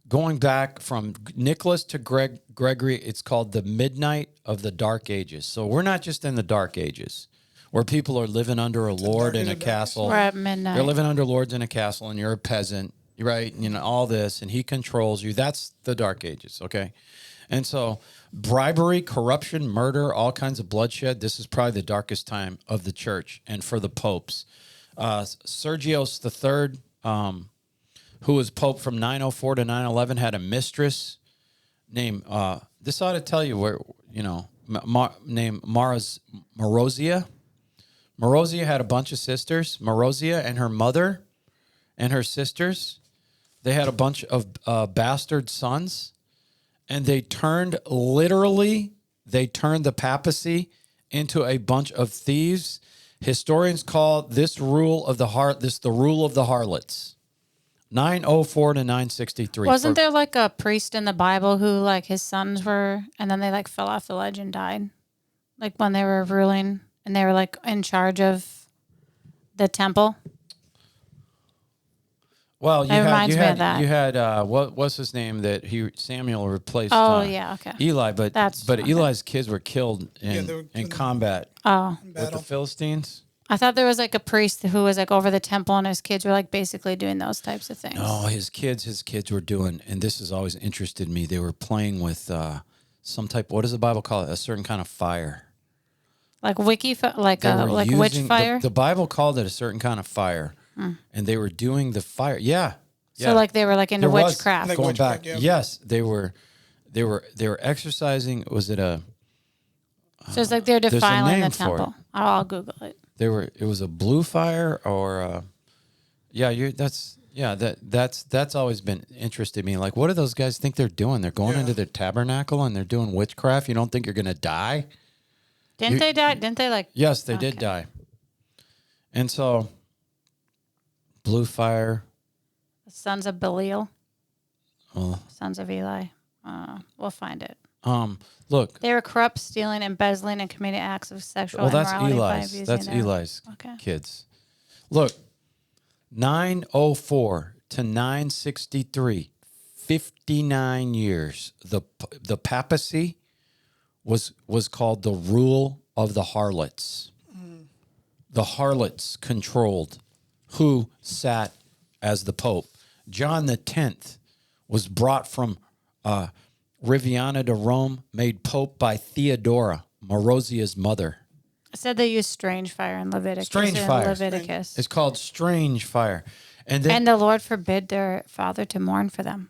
going back from Nicholas to Gregory, it's called the midnight of the Dark Ages. So we're not just in the Dark Ages, where people are living under a lord in a castle. We're at midnight. They're living under lords in a castle, and you're a peasant, right? All this, and he controls you. That's the Dark Ages, okay? And so bribery, corruption, murder, all kinds of bloodshed. This is probably the darkest time of the church and for the popes. Sergius III, who was pope from 904 to 911, had a mistress named, this ought to tell you where, named Marozia. Marozia had a bunch of sisters. Marozia and her mother and her sisters, they had a bunch of bastard sons, and they turned the papacy into a bunch of thieves. Historians call this rule of the rule of the harlots. 904 to 963. Wasn't there like a priest in the Bible who like his sons were, and then they like fell off the ledge and died, like when they were ruling and they were like in charge of the temple? Well, That reminds me of that. you had what's his name that Samuel replaced? Oh yeah, okay. Eli, but Okay. Eli's kids were killed they in were in killed combat Oh, with the battle. Philistines. I thought there was like a priest who was like over the temple, and his kids were like basically doing those types of things. No, his kids were doing, and this has always interested me. They were playing with some type. What does the Bible call it? A certain kind of fire. Like They were like witch using- fire. The Bible called it a certain kind of fire, and they were doing the fire. Yeah. So like they were like into There was- witchcraft. Like going witchcraft, back. yeah. Yes, they were exercising. Was it a? So it's like they're a defiling the name for it. temple. I'll Google it. It was a blue fire or that's always been interested me. Like, what do those guys think they're doing? They're going into their tabernacle and they're doing witchcraft. You don't think you're going to die? Didn't they die? Didn't they like? Yes, they did die. And so blue fire. The sons of Belial, Well, sons of Eli. We'll find it. look, They were corrupt, stealing, embezzling, and committing acts of sexual well, that's immorality by Eli's. abusing That's their- Eli's Okay. kids. Look, 904 to 963, 59 years. The papacy was called the rule of the harlots. The harlots controlled who sat as the pope. John the 10th was brought from Riviana to Rome, made pope by Theodora, Marozia's mother. It said they used strange fire in Leviticus. Strange fire. Leviticus. It's called strange fire. And then, And the Lord forbid their father to mourn for them.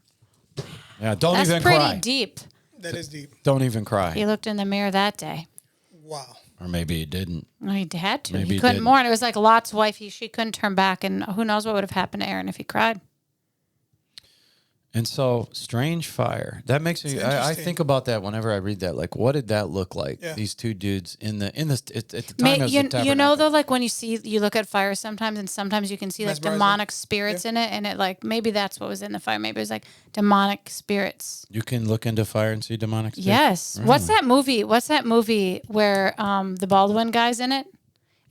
yeah, don't That's even pretty cry. deep. That is deep. Don't even cry. He looked in the mirror that day. Wow. Or maybe he didn't. Well, he had to. Maybe He he couldn't didn't. mourn. It was like Lot's wife. She couldn't turn back, and who knows what would have happened to Aaron if he cried. And so, strange fire. That makes me. It's I interesting. think about that whenever I read that. Like, what did that look like? Yeah. These two dudes at the time. It was the You know tabernacle. though, like when you look at fire sometimes, and sometimes you can see like Mesmerizing. demonic spirits in it, and it like maybe that's what was in the fire. Maybe it was like demonic spirits. You can look into fire and see demonic spirits? Yes. What's that movie? What's that movie where the Baldwin guy's in it,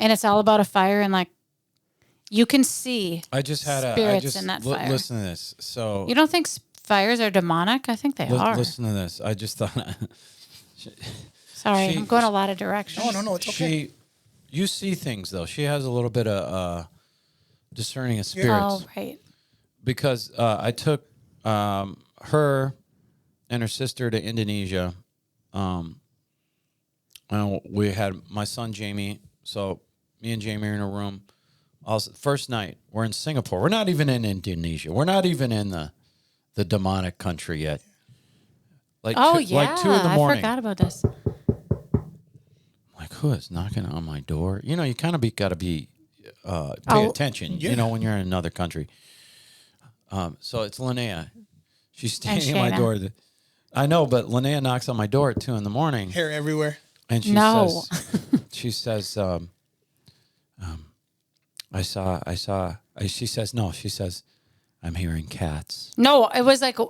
and it's all about a fire and like you can see. I just had spirits in that fire. Listen to this. So You don't think fires are demonic? I think they are. listen to this. I just thought Sorry, she- I'm going a lot of directions. No, it's okay. you see things though. She has a little bit of discerning of spirits Oh, right. because I took her and her sister to Indonesia. And we had my son Jamie. So me and Jamie are in a room. First night, we're in Singapore. We're not even in Indonesia. We're not even in the demonic country yet. Like Oh, like 2 in the morning. I forgot about this. Like, who is knocking on my door? You know, you kind of got to be pay Oh. attention. Yeah. You know, when you're in another country. So it's Lonaiah. She's standing at my Shayna. door. I know, but Lonaiah knocks on my door at 2 in the morning, Hair everywhere. and she No. she says, she says, no, she says, I'm hearing cats. No, it was like She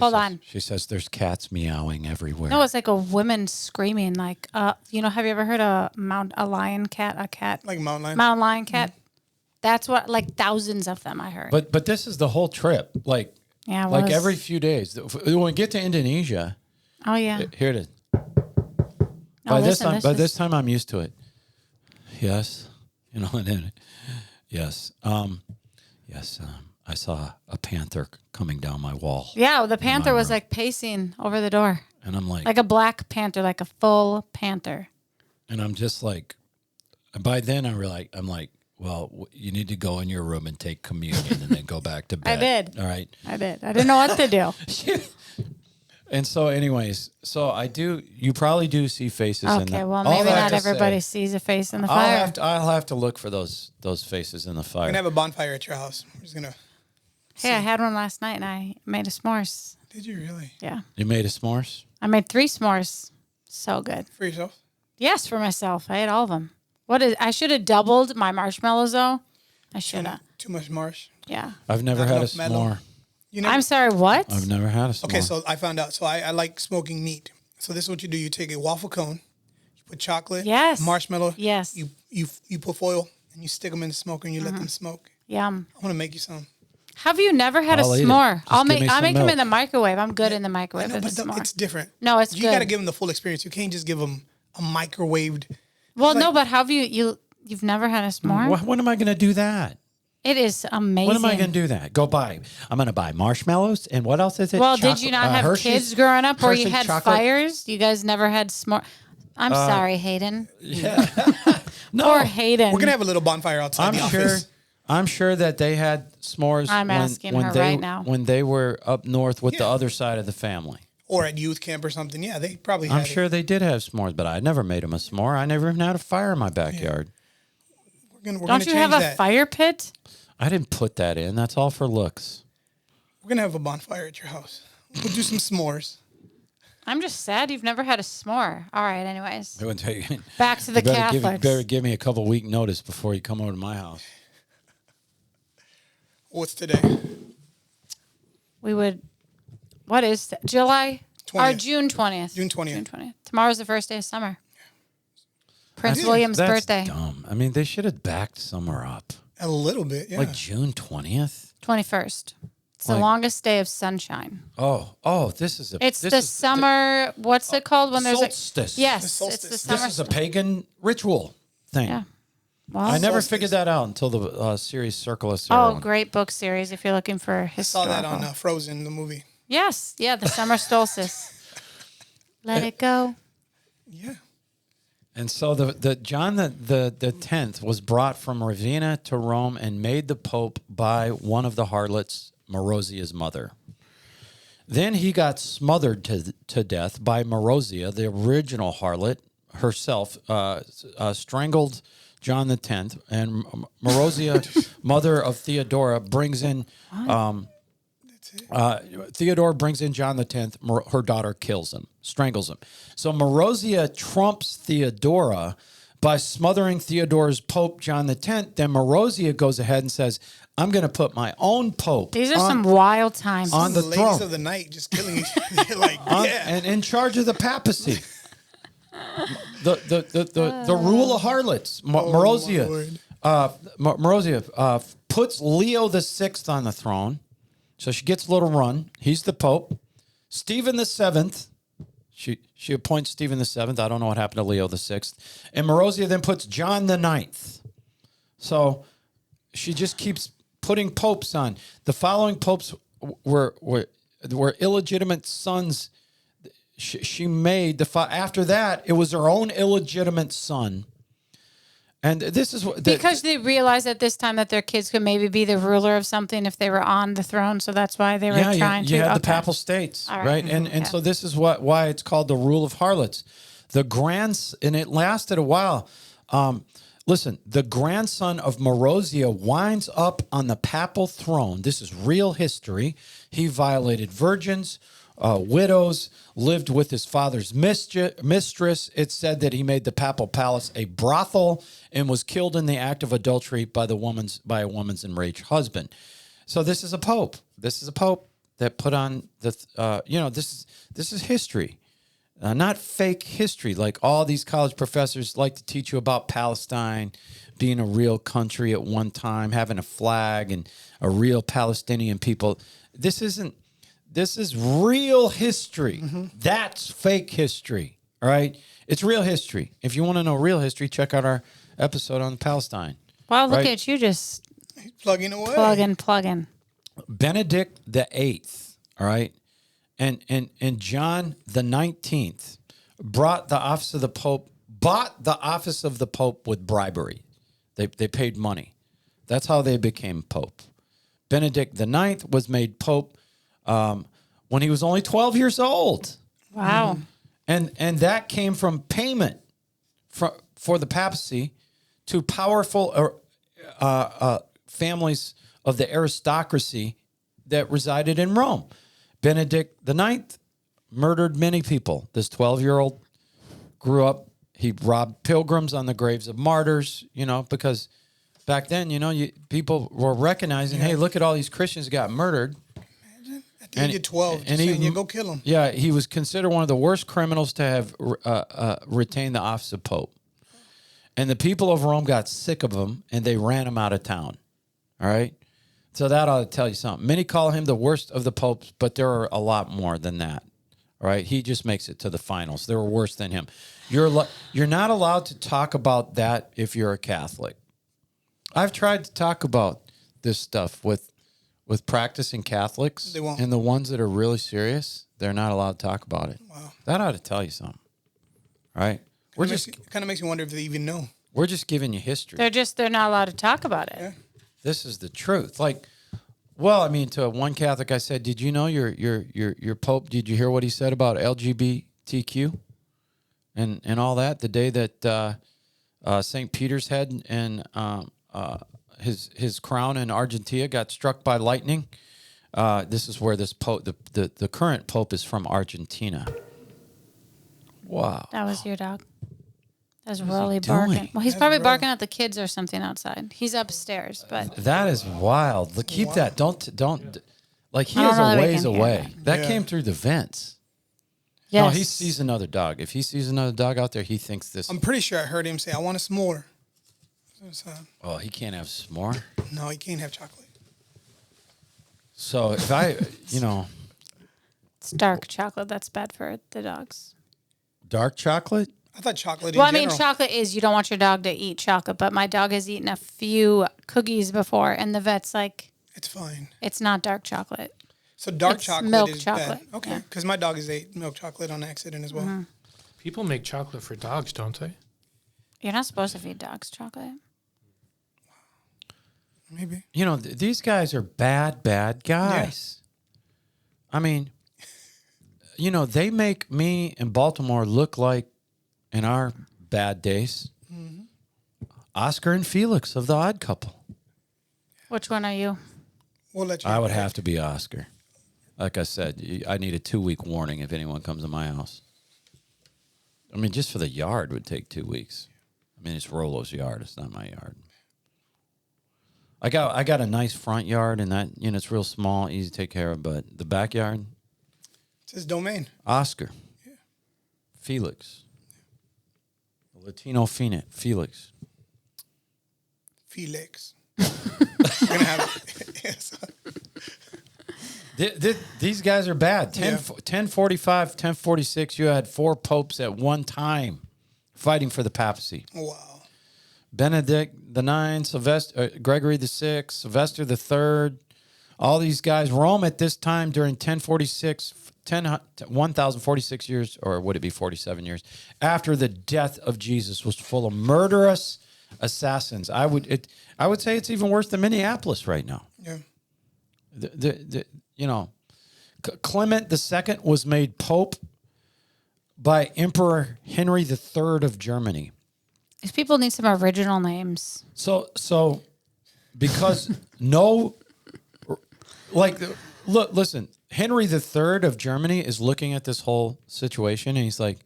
hold says- on. She says, there's cats meowing everywhere. No, it's like a woman screaming. Like, have you ever heard a lion cat? A cat, Like mountain lion. mountain lion cat. That's what, like thousands of them. I heard. But this is the whole trip. Like, yeah, it like was. every few days. When we get to Indonesia, Oh yeah. here it is. Oh, By this time, I'm used to it. Yes, you know, and then, yes, I saw a panther coming down my wall, Yeah, the panther was room. like pacing over the door, and I'm like, like a black panther, like a full panther. and I'm just like, by then I'm like, well, you need to go in your room and take communion, and then go back to bed. did. All right. I did. I didn't know what to do. And so, anyways, so I do. You probably do see faces in Okay, the. well, all maybe that not to everybody say, sees a face in the fire. I'll have to look for those faces in the We're fire. gonna have a bonfire at your house. We're just gonna. Hey, I had one last night, and I made a s'mores. Did you really? Yeah, You made a s'mores? I made 3 s'mores. So good. For yourself? Yes, for myself. I ate all of them. I should have doubled my marshmallows though. I should have. Too much marsh. Yeah. I've never Not had a enough metal. s'more. You know. I'm sorry. What? I've never had a s'more. Okay, so I found out. So I like smoking meat. So this is what you do. You take a waffle cone, you put chocolate, Yes. marshmallow. Yes. You put foil and you stick them in the smoker and you let them smoke. Yum. I want to make you some. Have you never had I'll a eat it. s'more? Just I'll give me I'll some make them milk. in the microwave. I'm good in the microwave No, with but a s'more. it's different. No, it's you good. got to give them the full experience. You can't just give them a microwaved. Well, no, like- but have you've never had a s'more? When am I going to do that? It is amazing. When am I going to do that? I'm going to buy marshmallows and what else is it? Well, did you not have Hershey's- kids growing up where you Hershey had chocolate? fires? You guys never had s'more? I'm sorry, Hayden. Yeah. Poor Hayden. We're gonna have a little bonfire outside the office. I'm sure that they had s'mores. I'm asking her right now. When they were up north with the other side of the family. Or at youth camp or something. Yeah, they probably had I'm sure they did have s'mores, but I never made them a s'more. I never even had a fire in my backyard. We're Don't gonna you change have a that. fire pit? I didn't put that in. That's all for looks. We're gonna have a bonfire at your house. We'll do some s'mores. I'm just sad you've never had a s'more. All right, anyways. I wouldn't tell you. Back to the You Catholics. better give me a couple week notice before you come over to my house. What's today? What is July? Or 20th. June 20th. June 20th. June 20th. Tomorrow's the first day of summer. Prince That's- William's that's birthday. Dumb. I mean, they should have backed summer up. A little bit, yeah. Like June 20th. 21st. It's the Like- longest day of sunshine. Oh, this is a. It's this the is summer. What's it called when there's solstice. Yes, The solstice. it's the This summer. is a pagan ritual thing. Yeah. Well, I never Solstice. figured that out until the series Circle of oh, Sarah. great book series if you're looking for I saw historical. that on Frozen, the movie. Yes, yeah, the summer solstice. Let it go. Yeah. And so the John the 10th was brought from Ravenna to Rome and made the Pope by one of the harlots, Marozia's mother. Then he got smothered to death by Marozia, the original harlot herself, strangled John the 10th, and Marozia, mother of Theodora, brings in Theodora brings in John the 10th. Her daughter kills him, strangles him. So Marozia trumps Theodora by smothering Theodora's Pope John the 10th. Then Marozia goes ahead and says, I'm going to put my own Pope. These are some wild times. on the ladies throne. of the night just killing each other. Like, yeah. And in charge of the papacy. the rule of harlots. Marozia. Marozia puts Leo the Sixth on the throne. So she gets a little run. He's the Pope. Stephen the Seventh. She appoints Stephen the Seventh. I don't know what happened to Leo the Sixth. And Marozia then puts John the Ninth. So she just keeps putting popes on. The following popes were illegitimate sons. She made after that. It was her own illegitimate son. And this is what because they realized at this time that their kids could maybe be the ruler of something if they were on the throne, so that's why they were trying to. You had the okay. Papal States, All right? And so this is why it's called the rule of harlots. And it lasted a while. Listen, the grandson of Marozia winds up on the papal throne. This is real history. He violated virgins, widows, lived with his father's mistress. It's said that he made the papal palace a brothel and was killed in the act of adultery by a woman's enraged husband. So this is a pope. This is a pope that put on this is history, not fake history like all these college professors like to teach you about Palestine being a real country at one time, having a flag and a real Palestinian people. This is real history. Mm-hmm. That's fake history. All right. It's real history. If you want to know real history, check out our episode on Palestine. Wow, look at you just plugging away. Plugging. Benedict the Eighth, all right, and John the 19th bought the office of the Pope with bribery. They paid money. That's how they became Pope. Benedict the Ninth was made Pope when he was only 12 years old. Wow. And that came from payment for the papacy to powerful families of the aristocracy that resided in Rome. Benedict the Ninth murdered many people. This 12-year-old grew up. He robbed pilgrims on the graves of martyrs, because back then, people were recognizing, hey, look at all these Christians got murdered. At the age of 12, and saying, go kill him. Yeah, he was considered one of the worst criminals to have retained the office of Pope. And the people of Rome got sick of him, and they ran him out of town. All right? So that ought to tell you something. Many call him the worst of the popes, but there are a lot more than that. All right? He just makes it to the finals. There were worse than him. You're not allowed to talk about that if you're a Catholic. I've tried to talk about this stuff with practicing Catholics. They won't. And the ones that are really serious, they're not allowed to talk about it. Wow. That ought to tell you something. Right? Kind of makes me wonder if they even know. We're just giving you history. They're not allowed to talk about it. Yeah. This is the truth. To one Catholic, I said, "Did you know your Pope? Did you hear what he said about LGBTQ and all that? The day that St. Peter's head and his crown in Argentina got struck by lightning. This is where this Pope, the current Pope, is from Argentina. Wow, That was your dog. That's really doing? barking. Well, he's That's probably rough. barking at the kids or something outside. He's upstairs, but that is wild. Look, keep that. Don't. He I is don't know a that we ways can hear away. That Yeah. came through the vents. yes. No, he sees another dog. If he sees another dog out there, he thinks this. I'm pretty sure I heard him say, I want a s'more. Oh, he can't have s'more. No, he can't have chocolate. So if I, It's dark chocolate. That's bad for the dogs. dark chocolate, I thought chocolate Well, I in mean, general. chocolate is, you don't want your dog to eat chocolate, but my dog has eaten a few cookies before, and the vet's like, It's fine. it's not dark chocolate. So dark It's chocolate milk is chocolate. bad. Okay, Yeah. because my dog has ate milk chocolate on accident as well. People make chocolate for dogs, don't they? You're not supposed to feed dogs chocolate. Maybe. You know, these guys are bad guys. I mean, you know, they make me in Baltimore look like, in our bad days, Oscar and Felix of The Odd Couple. Which one are you? We'll let you. I would have to be Oscar. Like I said, I need a 2-week warning if anyone comes to my house. I mean, just for the yard would take 2 weeks. I mean, it's Rolo's yard. It's not my yard. I got a nice front yard, and that, you know, it's real small, easy to take care of. But the backyard, It's his domain. Oscar, Felix, Latino Felix. Felix. We're gonna have yes. These guys are bad. 10, Yeah. 1045, 1046, you had 4 popes at one time fighting for the papacy. Wow. Benedict the Ninth, Gregory the Sixth, Sylvester the Third, all these guys. Rome at this time during 1046 years, or would it be 47 years, after the death of Jesus, was full of murderous assassins. I would say it's even worse than Minneapolis right now. Yeah. You know, Clement II was made pope by Emperor Henry III of Germany. These people need some original names. So because listen, Henry III of Germany is looking at this whole situation, and he's like,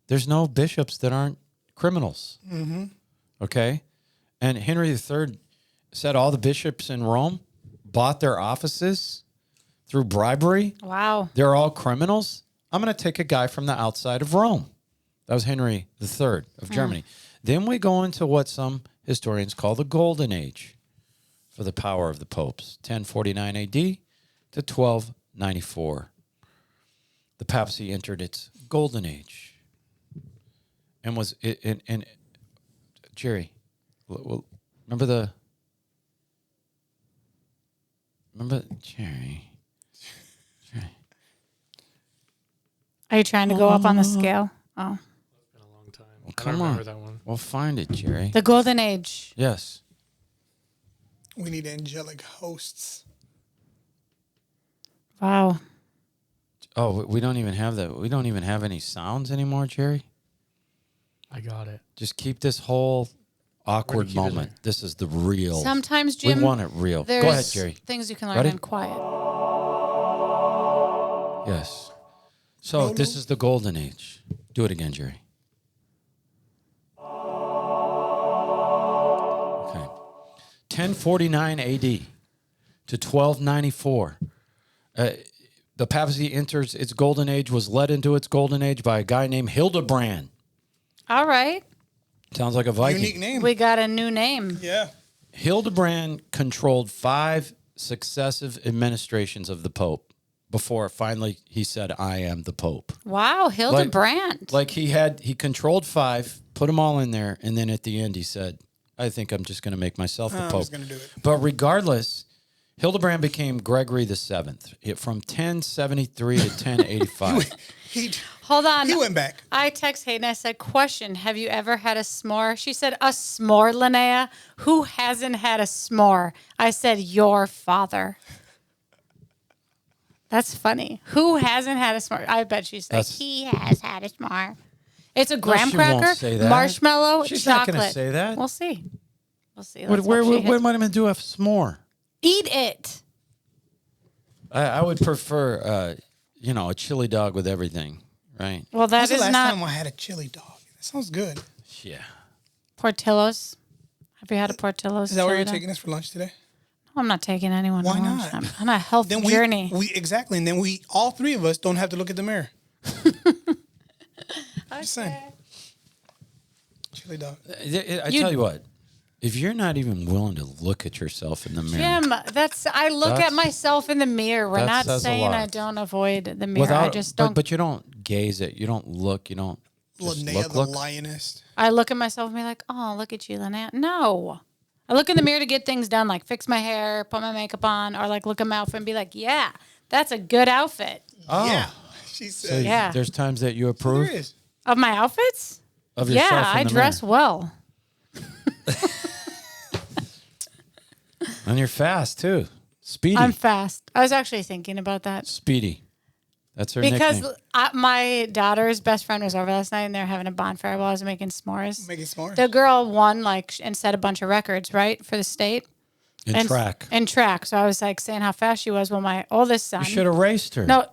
there's no bishops that aren't criminals. Mm-hmm. Okay? And Henry III said all the bishops in Rome bought their offices through bribery. Wow. They're all criminals. I'm going to take a guy from the outside of Rome. That was Henry III of Germany. Then we go into what some historians call the Golden Age for the power of the popes, 1049 AD to 1294. The papacy entered its Golden Age. And was and Jerry, remember Jerry? Are you trying to go up on the scale? Oh. It's been a long time. Well, I come don't remember on. that one. We'll find it, Jerry. The Golden Age. Yes. We need angelic hosts. Wow. Oh, we don't even have that. We don't even have any sounds anymore, Jerry. I got it. Just keep this whole awkward keep it moment. This is the real. Sometimes, Jim, we want it real. there's Go ahead, Jerry. things you can learn Ready? in quiet. Yes. So this is the Golden Age. Do it again, Jerry. Okay. 1049 AD to 1294. The papacy enters its Golden Age, was led into its Golden Age by a guy named Hildebrand. All right. Sounds like a Viking. Unique name. We got a new name. Yeah. Hildebrand controlled 5 successive administrations of the Pope before finally he said, I am the Pope. Wow, Hildebrand. Like he controlled 5, put them all in there, and then at the end he said, I think I'm just going to make myself the I'm Pope. just gonna do it. But regardless, Hildebrand became Gregory the Seventh from 1073 to 1085. Hold on. He went back. I text Hayden. I said, question, have you ever had a s'more? She said, a s'more, Lonaiah? Who hasn't had a s'more? I said, your father. That's funny. Who hasn't had a s'more? I bet she's like, he has had a s'more. It's a graham she won't cracker, say that. marshmallow, She's not chocolate. gonna say that. We'll see. We'll see. What Let's hope she hits- am I going to do a s'more? Eat it. I would prefer, a chili dog with everything, right? Well, that When's the is last not time I had a chili dog? That sounds good. Yeah. Portillo's. Have you had a Portillo's? Is that where chili you're dog? taking us for lunch today? No, I'm not taking anyone Why to lunch. not? I'm on a health Then journey. Exactly. And then all 3 of us don't have to look at the mirror. Just saying. Chili dog. I tell you what, if you're not even willing to look at yourself in the mirror. Jim, I look at myself in the mirror. We're that not says a saying lot. I don't avoid the mirror. I just don't. But you don't gaze at, you don't look, you don't Lonaiah, the look. lioness. I look at myself and be like, oh, look at you, Lonaiah. No. I look in the mirror to get things done, like fix my hair, put my makeup on, or like look at my outfit and be like, yeah, that's a good outfit. Oh. Yeah. She So said, Yeah. there's times that you there approve is. Of my outfits? of yourself Yeah, in I the dress mirror. well. And you're fast too. Speedy. I'm fast. I was actually thinking about that. Speedy. That's her Because nickname. my daughter's best friend was over last night and they're having a bonfire while I was making s'mores. Making s'mores. The girl won and set a bunch of records, right, for the state. In track. In track. So I was like saying how fast she was. Well, my oldest son. You should have raced her. No,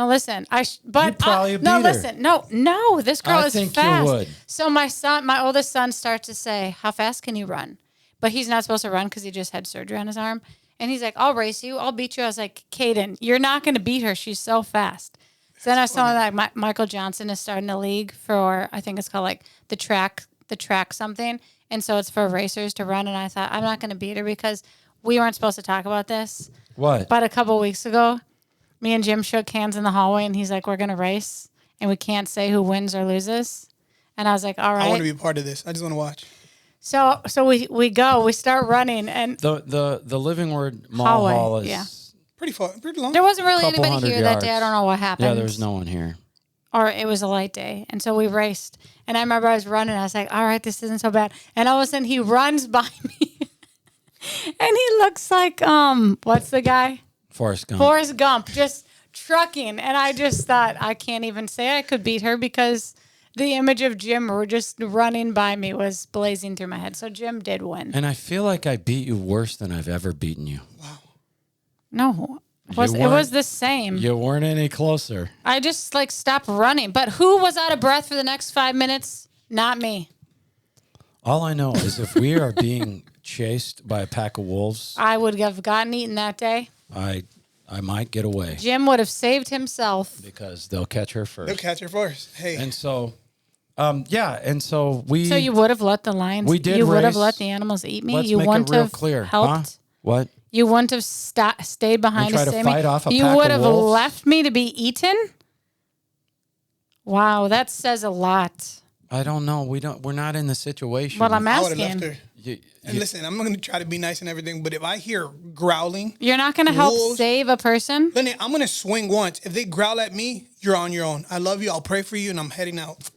listen. You'd probably beat no, her. listen. No. This girl I is think you fast. would. So my oldest son starts to say, "How fast can you run?" But he's not supposed to run because he just had surgery on his arm. And he's like, "I'll race you. I'll beat you." I was like, "Caden, you're not going to beat her. She's so fast." So then I was telling her, like Michael Johnson is starting a league for, I think it's called like the track something, and so it's for racers to run. And I thought, I'm not going to beat her because we weren't supposed to talk about this. What? But a couple of weeks ago, me and Jim shook hands in the hallway, and he's like, "We're gonna race, and we can't say who wins or loses." And I was like, "All I want to right." be a part of this. I just want to watch. So we start running, and The living word mall Hallway, hall is yeah. Pretty far, pretty long. there wasn't really couple anybody hundred here that day. I yards. don't know what happened. Yeah, there was no one here. Or it was a light day, and so we raced. And I remember I was running. I was like, "All right, this isn't so bad." And all of a sudden, he runs by me, and he looks like what's the guy? Forrest Gump. Forrest Gump, just trucking. And I just thought, I can't even say I could beat her because the image of Jim just running by me was blazing through my head. So Jim did win. And I feel like I beat you worse than I've ever beaten you. No, it was weren't- the same. You weren't any closer. I just like stopped running. But who was out of breath for the next 5 minutes? Not me. All I know is if we are being chased by a pack of wolves, I would have gotten eaten that day. I might get away Jim would have saved himself. because they'll catch her first. They'll catch her first. Hey, And so, and so we. So you would have let the lions. We did You would have race. let the animals eat me. Let's You make wouldn't it real have clear. helped. Huh? What? You wouldn't have stayed behind try to to save fight me. off a You pack would of have wolves? left me to be eaten. Wow, that says a lot. I don't know. We're not in the situation. Well, I'm I would have left asking. her. You- And listen, I'm going to try to be nice and everything, but if I hear growling, You're not going to help Wolves. save a person. Lenny, I'm going to swing once. If they growl at me, you're on your own. I love you. I'll pray for you, and I'm heading out.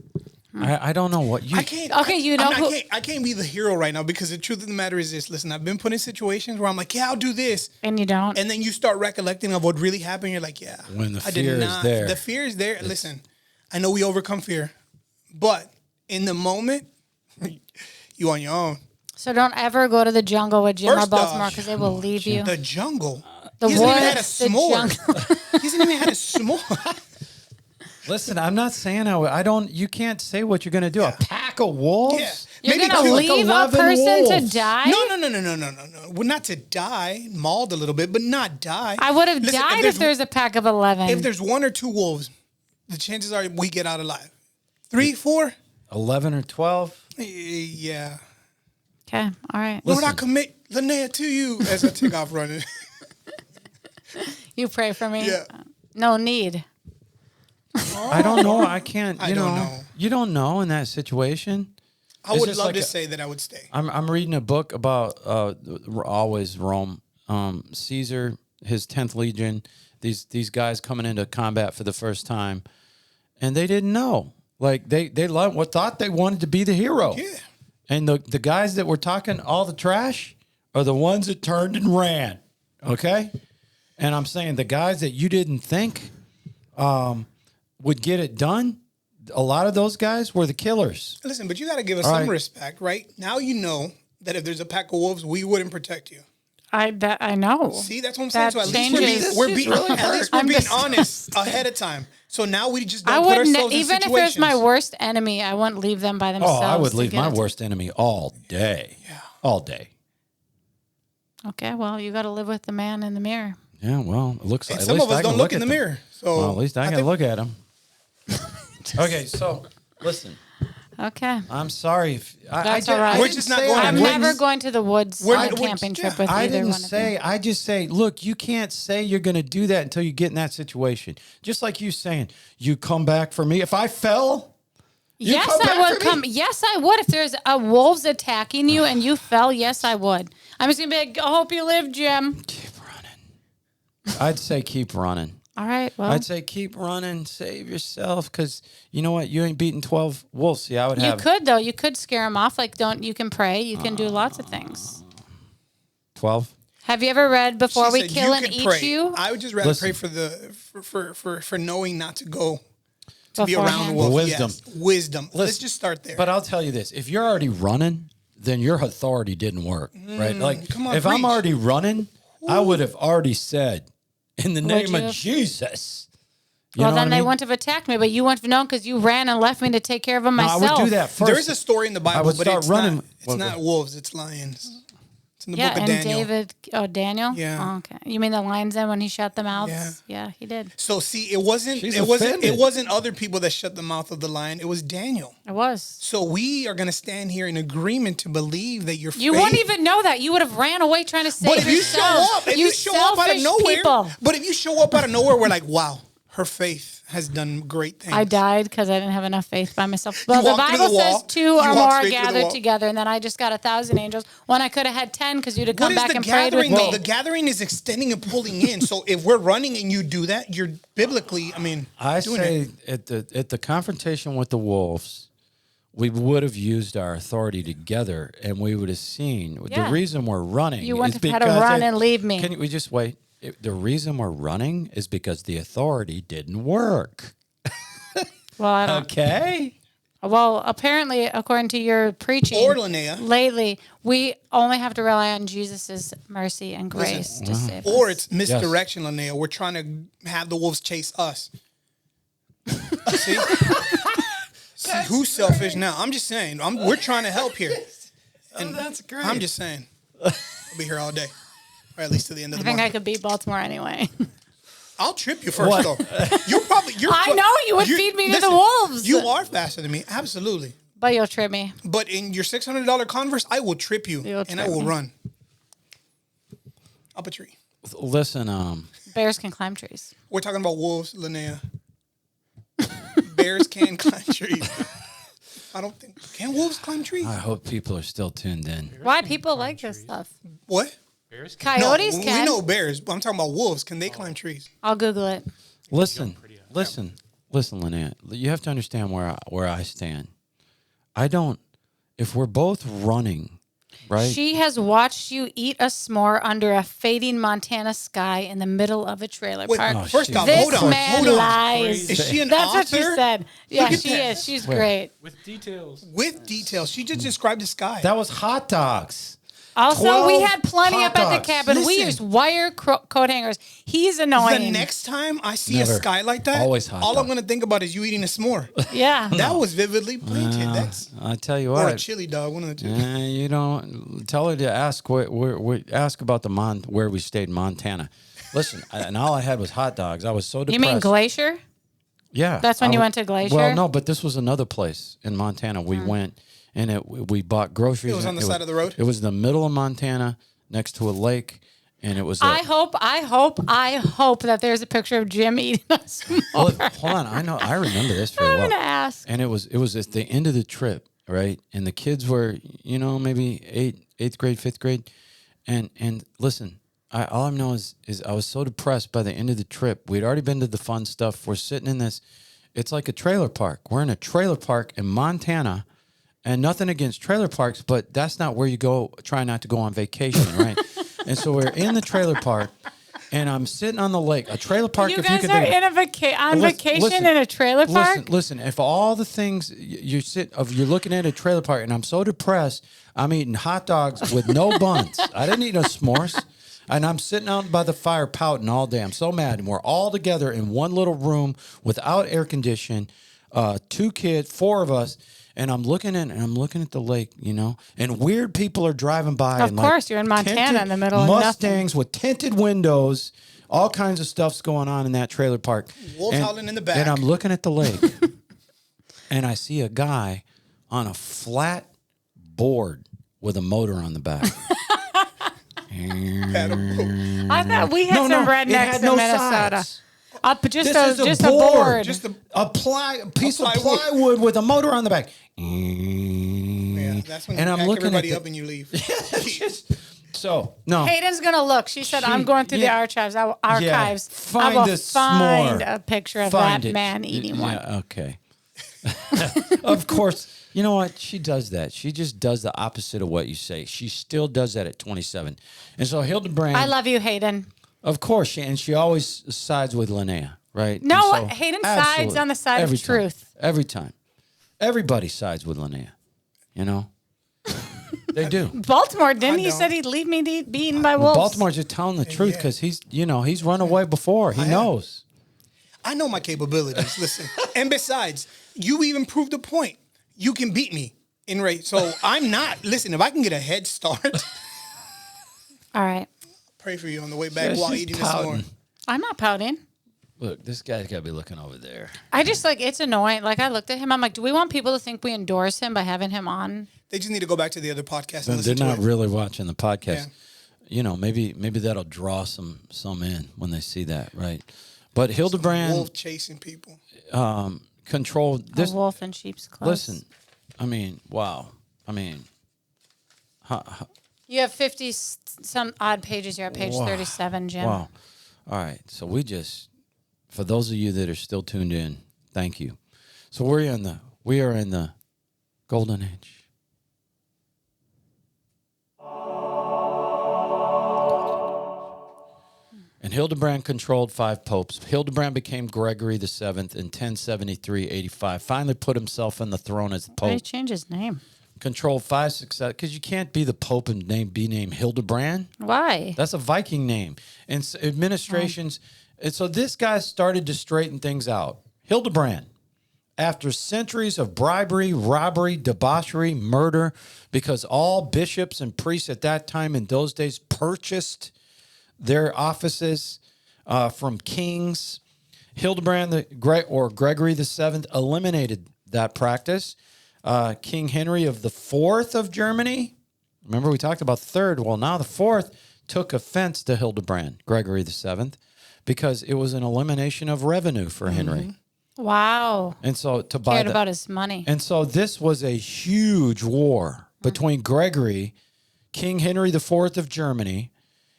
I don't know what you. I can't. Okay, you know who- I can't be the hero right now because the truth of the matter is this. Listen, I've been put in situations where I'm like, yeah, I'll do this. And you don't. And then you start recollecting of what really happened. You're like, yeah. When the I fear did is not. there. The fear is there. Listen, I know we overcome fear. But in the moment, you on your own. So don't ever go to the jungle with Jim or First Baltimore off, because they will leave you. The jungle. The he hasn't even had a woods, the s'more. jungle. He hasn't even had a s'more. Listen, I'm not saying I don't. You can't say what you're going to do. A pack of wolves. Yeah. You're Maybe going to two- like leave a 11 person wolves. to die? No. Well, not to die. Mauled a little bit, but not die. I would have Listen, died if there's a pack of 11. If there's one or two wolves, the chances are we get out alive. 3, 4? 11 or 12. Yeah. Okay, all right. Lord, I Listen. commit Lonaiah to you as I take off running. You pray for me. Yeah. No need. I don't know. I can't. I You don't know. know. You don't know in that situation. I It's would just love like to a- say that I would stay. I'm reading a book about always Rome. Caesar, his 10th Legion. These guys coming into combat for the first time, and they didn't know. Like they thought they wanted to be the hero. Yeah. And the guys that were talking all the trash are the ones that turned and ran. Okay? And I'm saying the guys that you didn't think would get it done, a lot of those guys were the killers. Listen, but you got to give us All some right. respect, right? Now you know that if there's a pack of wolves, we wouldn't protect you. I know. See, that's what I'm saying. That So at least changes- we're being really at least hurt. we're I'm being just- honest ahead of time. So now we just I don't put wouldn't, ourselves in even if situations. there's my worst enemy, I wouldn't leave them by Oh, themselves. I would to leave get my it. worst enemy all day. Yeah. All day. Okay, well, you got to live with the man in the mirror. Yeah, well, it looks like And at some least of us I can don't look in at the them. mirror. So Well, at least I can think- look at them. Okay, so listen, Okay. I'm sorry if That's all right. We're just not going I'm on never woods. going to the woods We're on a not- we're- camping yeah. trip with I either didn't one say. I just say, look, you can't say you're going to do that until you get in that situation. Just like you saying, you come back for me. If I fell, Yes, come I back would for me? come. Yes, I would. If there's a wolves attacking you and you fell, yes, I would. I'm just gonna be like, I hope you live, Jim. Keep running. I'd say keep running. All right. Well, I'd say keep running, save yourself, because you know what? You ain't beating 12 wolves. See, I would you have could though. You could scare them off. Like, don't you can pray. You can do lots of things. 12. Have you ever read before She we said kill you and could eat pray. you? I would just rather Listen. pray for knowing not to go to be around the Beforehand. wolf. Wisdom. Yes. Wisdom. Let's Listen, just start there. But I'll tell you this: if you're already running, then your authority didn't work, right? Like, come on, if I'm preach. already running, I would have already said, "In the name you of have? Jesus." You Well, know then what I they mean? wouldn't have attacked me, but you wouldn't have known because you ran and left me to take care of them No, myself. I would do that first. there is a story in the Bible, would but start it's running. not. It's Well, not wolves. It's lions. It's in the Yeah, book of and Daniel. Daniel? Yeah. Oh, okay. You mean the lions then when he shut the mouths? Yeah. Yeah, he did. So see, it wasn't. She's It wasn't. offended. It wasn't other people that shut the mouth of the lion. It was Daniel. It was. So we are going to stand here in agreement to believe that your You faith. wouldn't even know that. You would have ran away trying to save But if you show yourself. up, if you show up out of selfish nowhere, people. but if you show up out of nowhere, we're like, wow, her faith has done great things. I died because I didn't have enough faith by myself. Well, the walked through Bible the wall. says 2 You or walked more straight through the gathered wall. together, and then I just got 1,000 angels when I could have had 10 because you'd have What come is back the and prayed with gathering though? me. The gathering is extending and pulling in. So if we're running and you do that, you're biblically, I doing say it. at the confrontation with the wolves, we would have used our authority together, and we would have seen Yeah. the reason we're running. You wouldn't is have had to because run and leave me. Can we just wait? The reason we're running is because the authority didn't work. Well, I don't. Okay. Well, apparently, according to your preaching Or Lonaiah. lately, we only have to rely on Jesus' mercy and grace to save Or us. it's misdirection, Lonaiah. We're trying to have the wolves chase us. See? See who's selfish now? I'm just saying. We're trying to help here. And that's great. I'm just saying. I'll be here all day. Or at least to the end of I the think month. I could beat Baltimore anyway. I'll trip you first, though. I know you would feed me to the wolves. You are faster than me, absolutely. But you'll trip me. But in your $600 Converse, I will trip you, You'll and I trip will me. run up a tree. Listen, Bears can climb trees. We're talking about wolves, Lonaiah. Bears can climb trees. I don't think. Can wolves climb trees? I hope people are still tuned in. Why people like this stuff? What? Bears can Coyotes no, can. we know bears, but I'm talking about wolves. Can they climb trees? I'll Google it. Listen, Lynette. You have to understand where I stand. I don't. If we're both running, right? She has watched you eat a s'more under a fading Montana sky in the middle of a trailer Wait, park. first off, This hold on, man hold on. lies. Is she an That's author? what she said. Yeah, at she that. is. She's great. with details. With details. She just described the sky. That was hot dogs. Also, 12 we had plenty hot up at the dogs. cabin. We Listen. used wire coat hangers. He's the annoying. next time I see Never. a sky like that, Always hot all dog. I'm going to think about is you eating a s'more. Yeah. That was vividly painted. That's I tell you or a what. chili dog, one of the two. You don't tell her to ask ask about where we stayed in Montana. Listen, and all I had was hot dogs. I was so depressed. You mean Glacier? Yeah, That's when I you was- went to Glacier? Well, no, but this was another place in Montana. We went and we bought groceries. It was on the side of the road? It was in the middle of Montana, next to a lake, and it was. I hope that there's a picture of Jim eating a s'more. Well, hold on, I remember this very I'm well. gonna ask. And it was at the end of the trip, right? And the kids were, maybe eighth grade, fifth grade, and listen, all I know is I was so depressed by the end of the trip. We'd already been to the fun stuff. We're sitting in this. It's like a trailer park. We're in a trailer park in Montana, and nothing against trailer parks, but that's not where you go. Try not to go on vacation, right? And so we're in the trailer park, and I'm sitting on the lake. A trailer park. You if guys you are could think, on vacation in a trailer park? Listen. If all the things you're looking at a trailer park, and I'm so depressed, I'm eating hot dogs with no buns. I didn't eat no s'mores, and I'm sitting out by the fire pouting all day. I'm so mad, and we're all together in one little room without air conditioning. 2 kids, 4 of us. And I'm looking at the lake, and weird people are driving by. Of and course, you're in Montana in the middle of nothing. Mustangs with tinted windows, all kinds of stuff's going on in that trailer park. Wolves howling in the back. And I'm looking at the lake, and I see a guy on a flat board with a motor on the back. I thought we had some rednecks in Minnesota. sides. Just This is a board. Just a piece of plywood. plywood with a motor on the back. Yeah, that's when And you I'm pack looking at everybody the- up and you leave. So no. Hayden's gonna look. She said, "I'm going through the archives. I will Find I will a find s'more. a picture of Find that it. man eating one." Yeah, okay. Of course. You know what? She does that. She just does the opposite of what you say. She still does that at 27. And so Hildebrand, I love you, Hayden. of course, she always sides with Lonaiah, right? No, And so, Hayden sides on the side every of time, truth. Every time. Everybody sides with Lonaiah, you know? They do. Baltimore, didn't he? don't. Said he'd leave me to be eaten by wolves. Baltimore's just telling the truth because he's run away before. He knows. I know my capabilities. Listen, and besides, you even proved the point. You can beat me in race. So I'm not. Listen, if I can get a head start, All right. pray for you on the way back Yeah, while she's eating pouting. this morning. I'm not pouting. Look, this guy's got to be looking over there. I just it's annoying. Like I looked at him, I'm like, do we want people to think we endorse him by having him on? They just need to go back to the other podcast and They're listen to not it. really watching the podcast. Yeah. You know, maybe that'll draw some in when they see that, right? But Hildebrand Wolf chasing people. controlled this. A wolf in sheep's clothes. Listen, I mean, wow. I mean, You have 50 some odd pages. You're at page Wow. 37, Jim. wow. All right. So for those of you that are still tuned in, thank you. So we are in the golden age. And Hildebrand controlled 5 popes. Hildebrand became Gregory the 7th in 1073-85. Finally put himself on the throne as the Why did he pope. change his name? Controlled 5 success because you can't be the pope and be named Hildebrand. Why? That's a Viking name. And administrations. And so this guy started to straighten things out. Hildebrand, after centuries of bribery, robbery, debauchery, murder, because all bishops and priests at that time in those days purchased their offices from kings. Hildebrand or Gregory the 7th eliminated that practice. King Henry of the 4th of Germany, remember we talked about the 3rd. Well, now the 4th took offense to Hildebrand, Gregory the 7th, because it was an elimination of revenue for Henry. Wow. And so to buy Cared about his money. and so this was a huge war between Gregory, King Henry the 4th of Germany.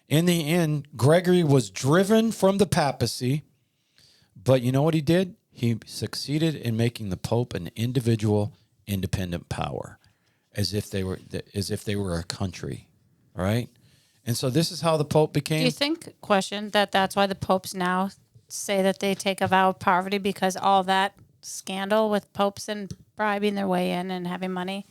In the end, Gregory was driven from the papacy, but you know what he did? He succeeded in making the Pope an individual, independent power, as if they were a country, all right? And so this is how the Pope became. Do you think, that's why the popes now say that they take a vow of poverty because all that scandal with popes and bribing their way in and having money?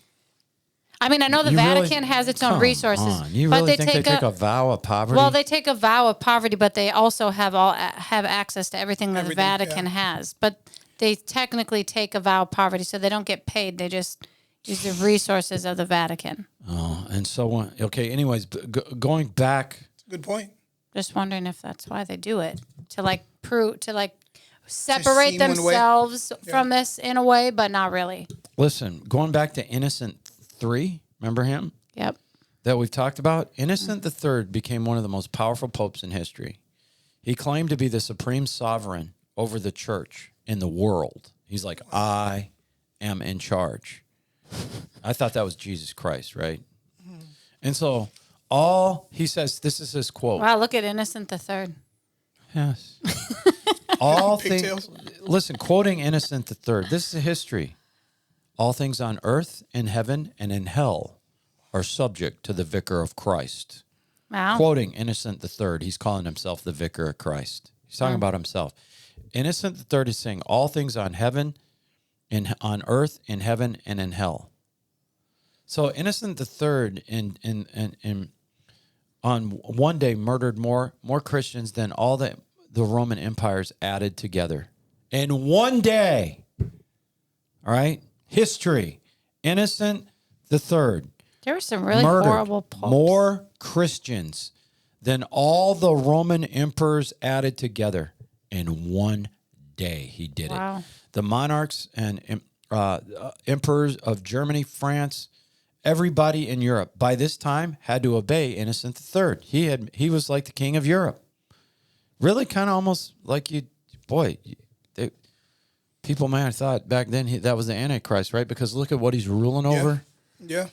I mean, I know the You really- Vatican has its own Come resources, on. You but really they think they take a vow of poverty? Well, they take a vow of poverty, but they also have access to everything that the Everything, Vatican has. But they technically take a vow of poverty, so they don't get paid. They just use the resources of the Vatican. Oh, and so okay. Anyways, going back. Good point. Just wondering if that's why they do it to separate seem one way. themselves from this in a way, but not really. Listen, going back to Innocent III, remember him Yep. that we've talked about? Innocent III became one of the most powerful popes in history. He claimed to be the supreme sovereign over the church in the world. He's like, I am in charge. I thought that was Jesus Christ, right? And so he says, this is his quote. Wow, look at Innocent the Third. Yes. All things. Pigtails. Listen, quoting Innocent III. This is history. All things on earth, in heaven, and in hell are subject to the Vicar of Christ. Wow. Quoting Innocent III, he's calling himself the Vicar of Christ. He's talking about himself. Innocent III is saying all things on heaven, on earth, in heaven, and in hell. So Innocent III on one day murdered more Christians than all the Roman empires added together. In one day. All right? History. Innocent III There were some really murdered horrible popes. more Christians than all the Roman emperors added together. In one day, he did Wow. it. The monarchs and emperors of Germany, France, everybody in Europe by this time had to obey Innocent III. He was like the king of Europe. Really, kind of almost like you boy, they, people might have thought back then that was the Antichrist, right? Because look at what he's ruling over. Yeah.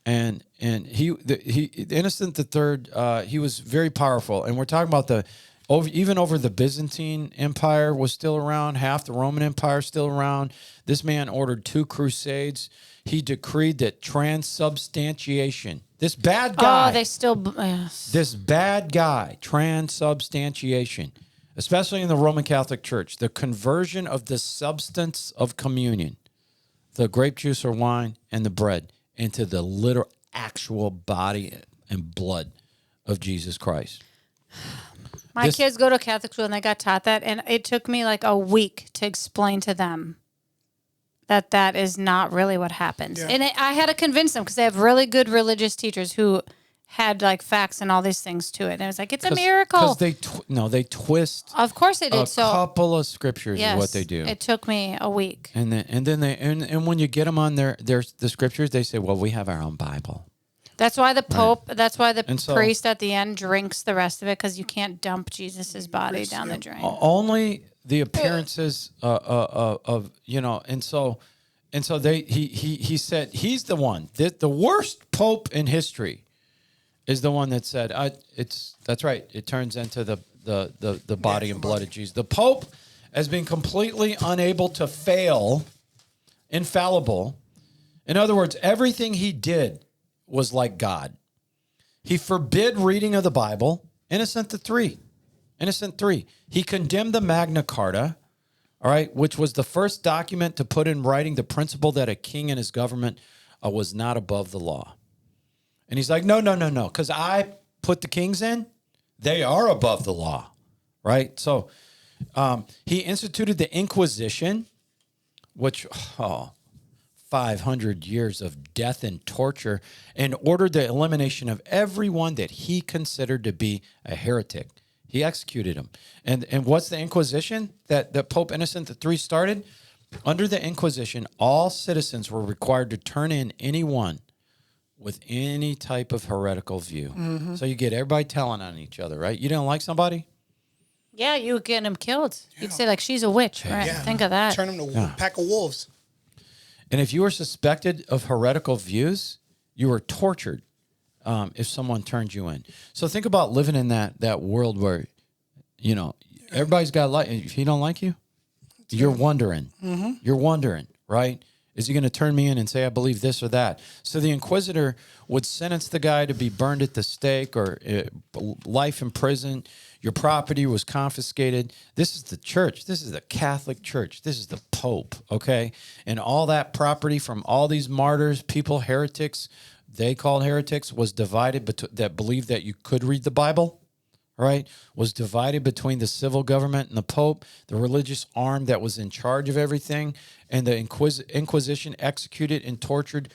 And the Innocent the Third, he was very powerful. And we're talking about even over the Byzantine Empire was still around, half the Roman Empire still around. This man ordered 2 crusades. He decreed that transubstantiation, this bad guy. Oh, they still. This bad guy, transubstantiation, especially in the Roman Catholic Church, the conversion of the substance of communion, the grape juice or wine and the bread, into the literal, actual body and blood of Jesus Christ. My kids go to Catholic school and they got taught that, and it took me like a week to explain to them that is not really what happens. Yeah. And I had to convince them because they have really good religious teachers who had like facts and all these things to it. And it was like, it's a miracle. Because they twist. Of course they did. A couple of scriptures is what they do. It took me a week. And then when you get them on the scriptures, they say, well, we have our own Bible. That's why the Pope, that's why the And so- priest at the end drinks the rest of it, because you can't dump Jesus's body down the drain. Only the appearances of and so he said he's the one. The worst pope in history is the one that said that's right. It turns into the body and blood of Jesus. The Pope has been completely unable to fail, infallible. In other words, everything he did was like God. He forbid reading of the Bible. Innocent III. He condemned the Magna Carta, all right, which was the first document to put in writing the principle that a king and his government was not above the law. And he's like, no, because I put the kings in. They are above the law, right? So he instituted the Inquisition, which, 500 years of death and torture, and ordered the elimination of everyone that he considered to be a heretic. He executed them. And what's the Inquisition that Pope Innocent III started? Under the Inquisition, all citizens were required to turn in anyone with any type of heretical view. Mm-hmm. So you get everybody telling on each other, right? You didn't like somebody? Yeah, you would get him killed. You'd say, like, she's a witch, right? Yeah. Think of that. Turn them to a pack of wolves. And if you were suspected of heretical views, you were tortured if someone turned you in. So think about living in that world where, everybody's got like. If he don't like you, you're wondering. Mm-hmm. You're wondering, right? Is he going to turn me in and say, I believe this or that? So the inquisitor would sentence the guy to be burned at the stake or life in prison. Your property was confiscated. This is the church. This is the Catholic Church. This is the Pope, okay? And all that property from all these martyrs, people, heretics, they called heretics, was divided, that believed that you could read the Bible, right? Was divided between the civil government and the Pope, the religious arm that was in charge of everything, and the Inquisition executed and tortured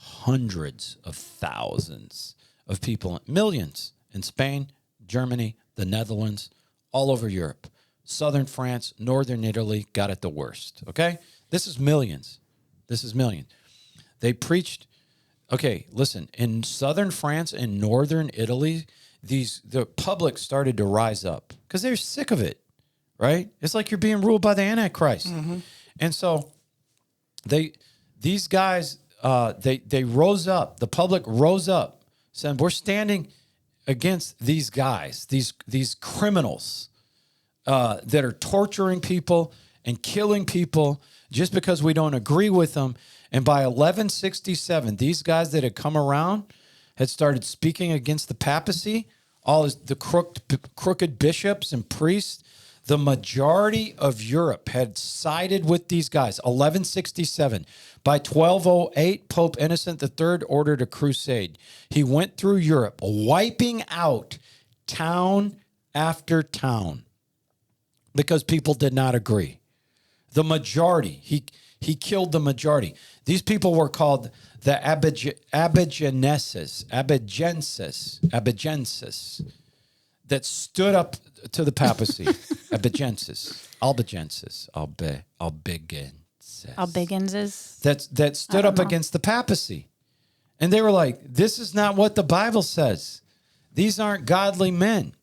hundreds of thousands of people, millions in Spain, Germany, the Netherlands, all over Europe. Southern France, northern Italy got it the worst, okay? This is millions. They preached, okay, listen, in southern France and northern Italy, the public started to rise up because they're sick of it, right? It's like you're being ruled by the Antichrist. Mm-hmm. And so these guys, they rose up. The public rose up, saying, we're standing against these guys, these criminals that are torturing people and killing people just because we don't agree with them. And by 1167, these guys that had come around had started speaking against the papacy, all the crooked bishops and priests. The majority of Europe had sided with these guys. 1167. By 1208, Pope Innocent III ordered a crusade. He went through Europe, wiping out town after town because people did not agree. The majority, he killed the majority. These people were called the Abigenses, that stood up to the papacy. Albigenses. That stood up against the papacy. And they were like, this is not what the Bible says. These aren't godly men.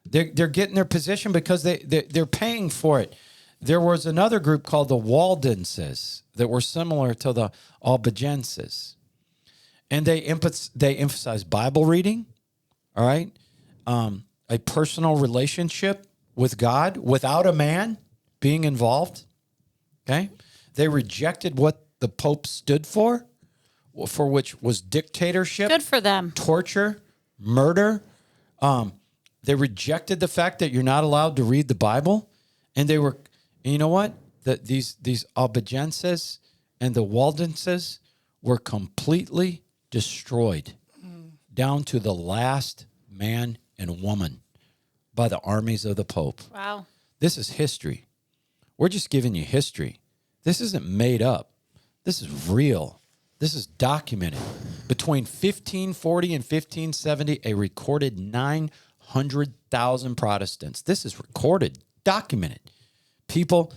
They're getting their position because they're paying for it. There was another group called the Waldenses that were similar to the Albigenses. And they emphasize Bible reading, all right? A personal relationship with God without a man being involved, okay? They rejected what the Pope stood for which was dictatorship. Good for them. Torture, murder. They rejected the fact that you're not allowed to read the Bible. And they were, and you know what? These Albigenses and the Waldenses were completely destroyed down to the last man and woman by the armies of the Pope. Wow. This is history. We're just giving you history. This isn't made up. This is real. This is documented. Between 1540 and 1570, a recorded 900,000 Protestants. This is recorded, documented. People,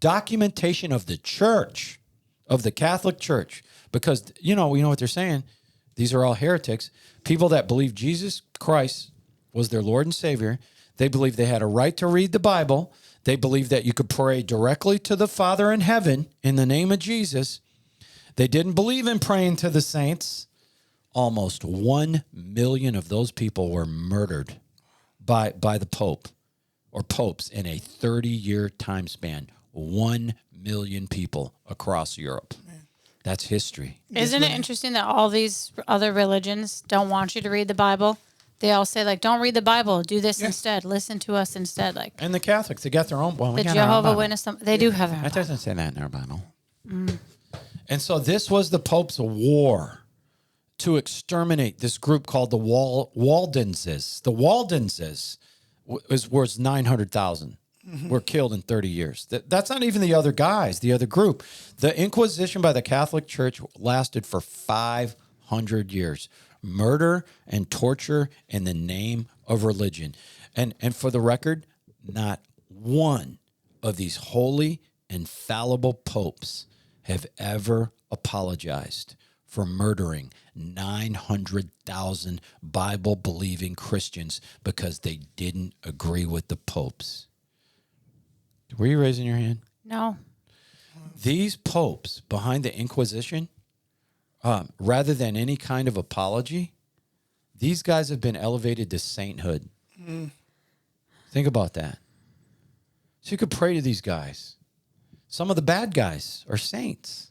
documentation of the church, of the Catholic Church. Because, you know what they're saying? These are all heretics. People that believe Jesus Christ was their Lord and Savior. They believed they had a right to read the Bible. They believed that you could pray directly to the Father in heaven in the name of Jesus. They didn't believe in praying to the saints. Almost 1 million of those people were murdered by the Pope or popes in a 30-year time span. 1 million people across Europe. That's history. Isn't it interesting that all these other religions don't want you to read the Bible? They all say, like, don't read the Bible. Do this instead. Listen to us instead. Like, And the Catholics, they got their own. Well, we the got our own Jehovah Bible. Witness, they do have their own That Bible. doesn't say that in our Bible. And so this was the Pope's war to exterminate this group called the Waldenses. The Waldenses was 900,000 were killed in 30 years. That's not even the other guys, the other group. The Inquisition by the Catholic Church lasted for 500 years. Murder and torture in the name of religion. And for the record, not one of these holy, infallible popes have ever apologized for murdering 900,000 Bible-believing Christians because they didn't agree with the popes. Were you raising your hand? No. These popes behind the Inquisition, rather than any kind of apology, these guys have been elevated to sainthood. Think about that. So you could pray to these guys. Some of the bad guys are saints.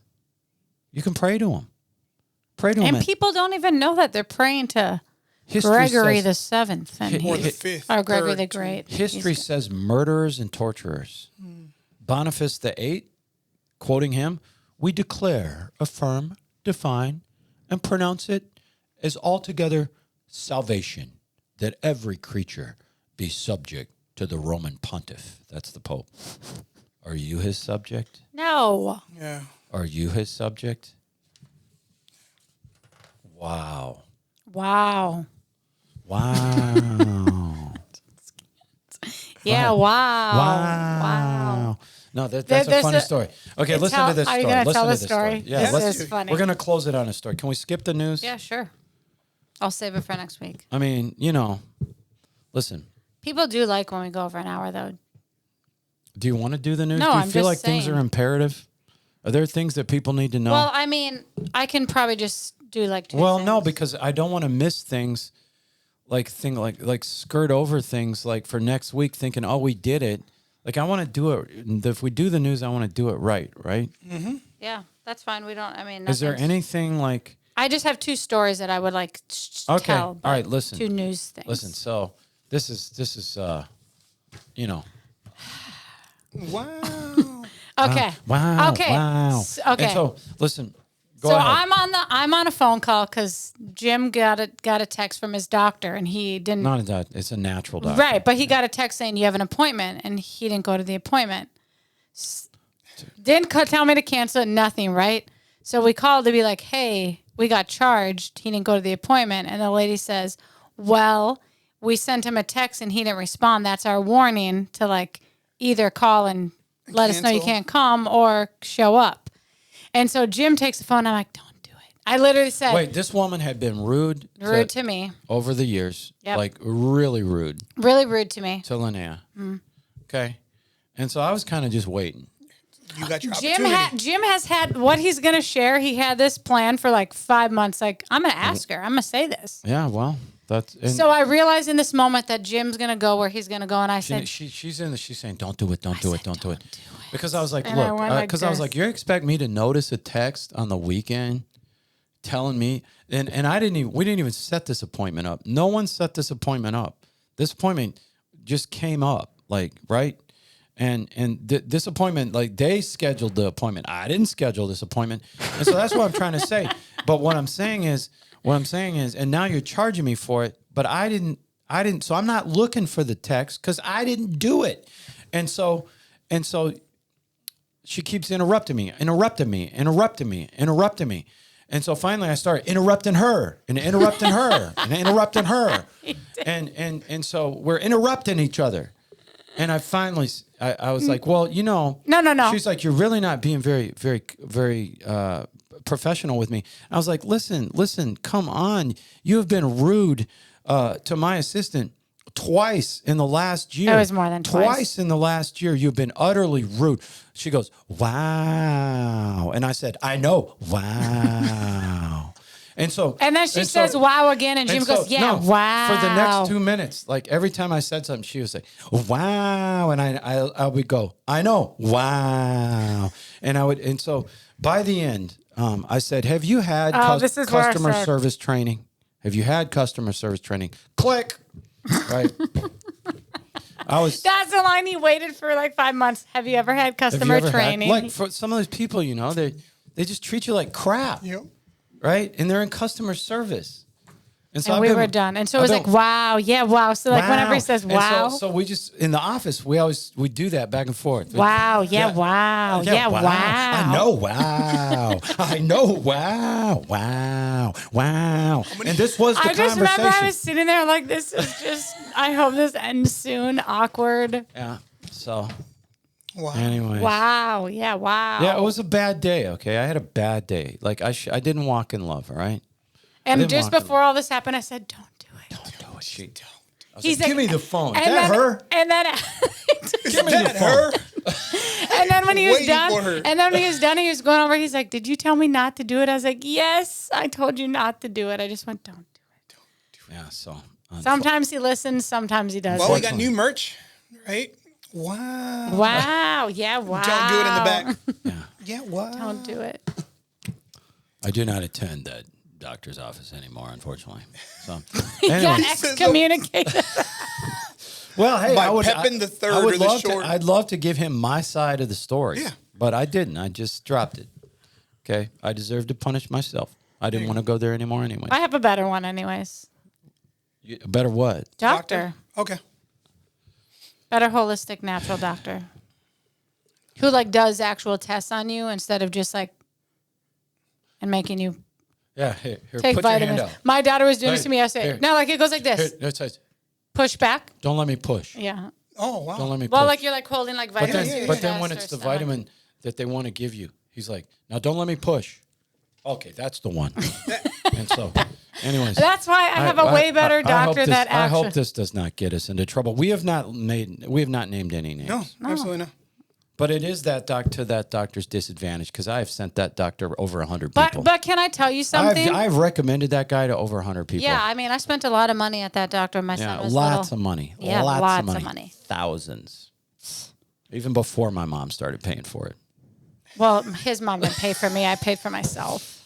You can pray to them. Pray to them. And people don't even know that they're praying to History Gregory says- the Seventh and Or the fifth. or Gregory third, the Great. History says murderers and torturers. Boniface VIII, quoting him, "We declare, affirm, define, and pronounce it as altogether salvation, that every creature be subject to the Roman pontiff." That's the Pope. Are you his subject? No. Yeah. Are you his subject? Wow. Wow. Wow. Yeah. Wow. Wow. Wow. No, that's a There's funny a- story. Okay, It's listen how- to this are you story. gonna Listen tell to the this story? Yeah, This let's. is funny. We're gonna close it on a story. Can we skip the news? Yeah, sure. I'll save it for next week. I mean, listen. People do like when we go over an hour, though. Do you want to do the news? No, do you I'm feel just like things are saying. imperative? Are there things that people need to know? Well, I mean, I can probably just do like two Well, no, things. because I don't want to miss things, like skirt over things like for next week, thinking, oh, we did it. Like I want to do it. If we do the news, I want to do it right. Yeah, that's fine. We don't. I mean, Is there nothing's- anything like? I just have two stories that I would like to Okay, tell. all but right. Listen, two news things. listen. So this is Wow. Okay. Wow. Okay. Wow. Okay. And so listen. Go So ahead. I'm on a phone call because Jim got a text from his doctor and he didn't. Not a doctor. It's a natural doctor. Right, but he got a text saying you have an appointment and he didn't go to the appointment. Didn't tell me to cancel it, nothing, right? So we called to be like, hey, we got charged. He didn't go to the appointment. And the lady says, well, we sent him a text and he didn't respond. That's our warning to like either call and let us know you Cancel. can't come or show up. And so Jim takes the phone. I'm like, don't do it. I literally said, Wait, this woman had been rude to me. over the years. Yep. Like really rude Really rude to me. to Lonaiah. Okay. And so I was kind of just waiting. You got your opportunity. Jim has had what he's going to share. He had this plan for like 5 months. Like, I'm going to ask her. I'm going to say this. Yeah, well, that's... And So I realized in this moment that Jim's going to go where he's going to go. And I said, she's saying, don't do it, don't do it, don't do it. Because I was like, And I look, went like because I was this. like, you expect me to notice a text on the weekend telling me, and we didn't even set this appointment up. No one set this appointment up. This appointment just came up, like, right? And this appointment, like, they scheduled the appointment. I didn't schedule this appointment. And so that's what I'm trying to say. But what I'm saying is, and now you're charging me for it, but I didn't, so I'm not looking for the text because I didn't do it. And so she keeps interrupting me. And so finally I started interrupting her. And so we're interrupting each other. And I finally, I was like, well, you know. No. She's like, you're really not being very, very, very professional with me. I was like, listen, come on. You have been rude to my assistant twice in the last year. It was more than twice. Twice in the last year, you've been utterly rude. She goes, wow. And I said, I know, wow. And then she says, wow, again. And Jim goes, yeah, wow. For the next 2 minutes, like every time I said something, she would say, wow. And I would go, I know, wow. And so by the end, I said, have you had customer service training? Have you had customer service training? Click. Right. That's the line he waited for like 5 months. Have you ever had customer training? Like for some of those people, you know, they just treat you like crap. Yep. Right? And they're in customer service. And we were done. And so it was like, wow, yeah, wow. So like whenever he says wow. So we just, in the office, we do that back and forth. Wow, yeah, wow, yeah, wow. I know, wow. I know, wow. And this was the conversation. I just remember I was sitting there like, this is just, I hope this ends soon. Awkward. Yeah, so. Wow. Anyways. Wow, yeah, wow. Yeah, it was a bad day, okay? I had a bad day. Like, I didn't walk in love, all right? And just before all this happened, I said, don't do it. Don't do it. She don't. He's like, give me the phone. Is that her? And then Give me the phone. And then when he was Waiting done, for her. and then when he was done, he was going over. He's like, "Did you tell me not to do it?" I was like, "Yes, I told you not to do it." I just went, "Don't do it." Yeah. So sometimes he listens, sometimes he doesn't. Well, we got new merch, right? Wow. Wow. Yeah. Wow. Don't do it in the back. yeah, Yeah. Wow. Don't do it. I do not attend that doctor's office anymore, unfortunately. So He got anyway, excommunicated. well, hey, By I would. Pepin the Third I would or the love Short. I'd love to give him my side of the story. Yeah. But I didn't. I just dropped it. Okay. I deserve to punish myself. I didn't want to go there anymore anyway. I have a better one, anyways. Better what? Doctor. Okay. Better holistic natural doctor. Who like does actual tests on you instead of just like and making you Yeah. Here, take put your hand vitamins. out. My daughter was doing this Hey, to me yesterday. here. No, like it goes like this. Here, it says, Push back. don't let me push. Yeah. Oh wow. Don't let me push. Well, like you're like holding like But vitamins. then, to but your then when chest it's or the stomach. vitamin that they want to give you, he's like, now don't let me push. Okay, that's the one. And so, anyways. That's why I have a way better I hope doctor this, that I actually. hope this does not get us into trouble. We have not named any names. No, absolutely not. But it is that to that doctor's disadvantage because I have sent that doctor over 100 people. But can I tell you something? I've recommended that guy to over 100 people. Yeah, I mean, I spent a lot of money at that doctor. My son Yeah, was lots little. of money. Yeah, lots of money. Thousands. Even before my mom started paying for it. Well, his mom didn't pay for me. I paid for myself.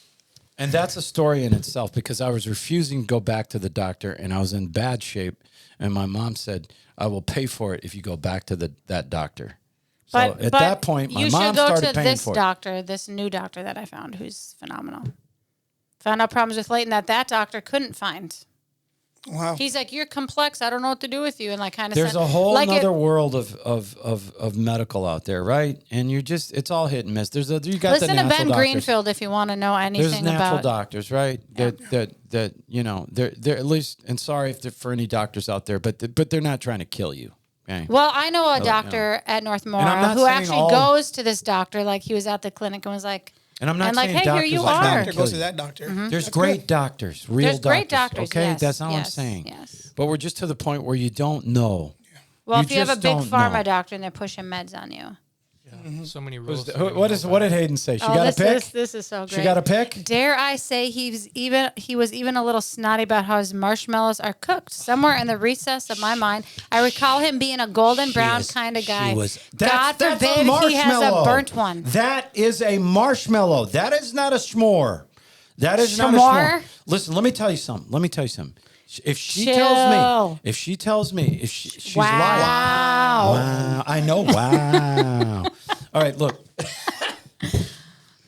And that's a story in itself because I was refusing to go back to the doctor and I was in bad shape. And my mom said, I will pay for it if you go back to that doctor. So at that point, my mom started paying for it. Doctor, this new doctor that I found who's phenomenal. Found out problems with Leighton that doctor couldn't find. Wow. He's like, you're complex. I don't know what to do with you. And like kind of There's a whole other world of medical out there, right? And it's all hit and miss. You got listen the natural to Ben doctors. Greenfield if you want to know anything There's natural about doctors, right? That you know, they're at least. And sorry if they're for any doctors out there, but they're not trying to kill you. Okay? Well, I know a doctor at North Mora not who saying actually goes to this doctor. Like he was at the clinic and was like, And I'm not And like, saying hey, here doctors you like are. Doctor goes to that doctor. There's great doctors, real There's great doctors, Okay, yes, that's all I'm yes, saying. yes. But we're just to the point where you don't know. Well, You if you have a just big don't pharma know. doctor and they're pushing meds on you. So many rules. What did Hayden say? She got a pick? This is so great. She got a pick? Dare I say he was even a little snotty about how his marshmallows are cooked. Somewhere in the recess of my mind, I recall him being a golden brown kind of guy. God forbid he has a burnt one. That is a marshmallow. That is not a s'more. That is not a S'more? s'more. Listen, let me tell you something. If she Chill. tells me, she's lying. Wow. Wow. I know. Wow. All right, look.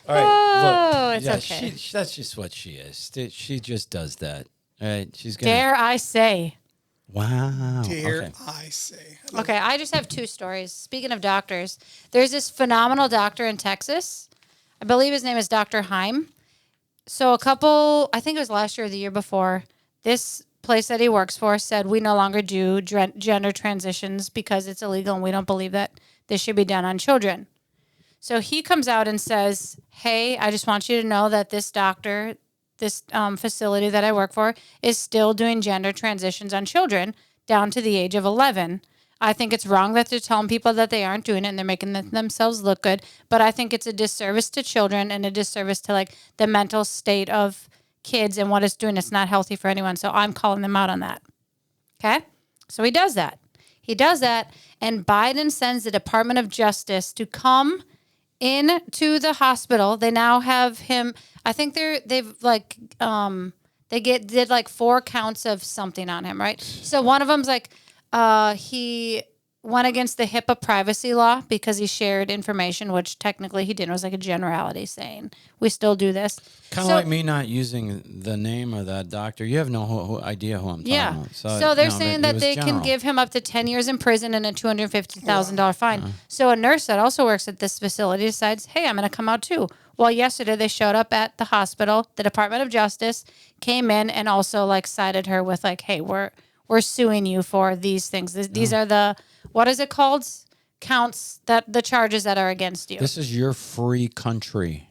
All right, Oh, look. it's Yeah, okay. that's just what she is. She just does that. All right, she's gonna. Dare I say? Wow. Dare Okay. I say? Okay, I just have 2 stories. Speaking of doctors, there's this phenomenal doctor in Texas. I believe his name is Dr. Haim. So I think it was last year or the year before, this place that he works for said we no longer do gender transitions because it's illegal and we don't believe that this should be done on children. So he comes out and says, hey, I just want you to know that this doctor, this facility that I work for is still doing gender transitions on children down to the age of 11. I think it's wrong that they're telling people that they aren't doing it and they're making themselves look good. But I think it's a disservice to children and a disservice to like the mental state of kids and what it's doing. It's not healthy for anyone. So I'm calling them out on that. Okay. So he does that. And Biden sends the Department of Justice to come into the hospital. They now have him. I think did like 4 counts of something on him, right? So one of them's like he went against the HIPAA privacy law because he shared information, which technically he didn't. It was like a generality saying we still do this. Kind of like me not using the name of that doctor. You have no idea who I'm talking about. So they're no, saying it that was they general. can give him up to 10 years in prison and a $250,000 fine. So a nurse that also works at this facility decides, hey, I'm going to come out too. Well, yesterday they showed up at the hospital. The Department of Justice came in and also like sided her with like, hey, we're suing you for these things. These are the, what is it called? Counts that the charges that are against you. This is your free country,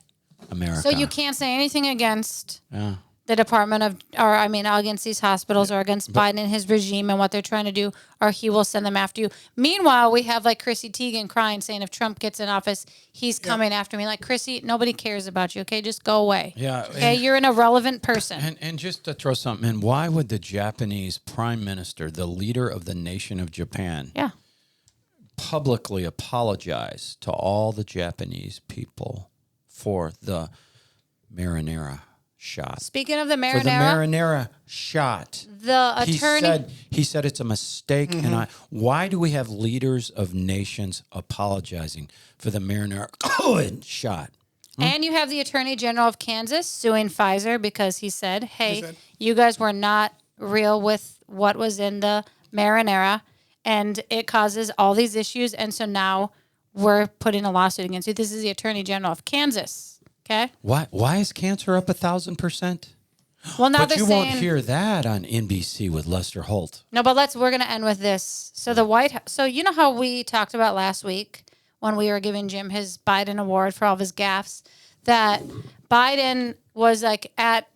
America. So you can't say anything against Yeah. the Department of, against these hospitals or against Biden and his regime and what they're trying to do, or he will send them after you. Meanwhile, we have like Chrissy Teigen crying, saying if Trump gets in office, he's coming after me. Like, Chrissy, nobody cares about you, okay? Just go away. Yeah. Okay, you're an irrelevant person. And just to throw something in, why would the Japanese prime minister, the leader of the nation of Japan, Yeah. publicly apologize to all the Japanese people for the marinara shot? Speaking of the For the marinara, marinara shot. the attorney... He said it's a mistake. And why do we have leaders of nations apologizing for the marinara shot? And you have the Attorney General of Kansas suing Pfizer because he said, hey, you guys were not real with what was in the marinara, and it causes all these issues. And so now we're putting a lawsuit against you. This is the Attorney General of Kansas. Okay? Why is cancer up 1,000%? Well, now But they're you saying... won't hear that on NBC with Lester Holt. No, but we're going to end with this. So the White House... So you know how we talked about last week when we were giving Jim his Biden award for all of his gaffes, that Biden was like at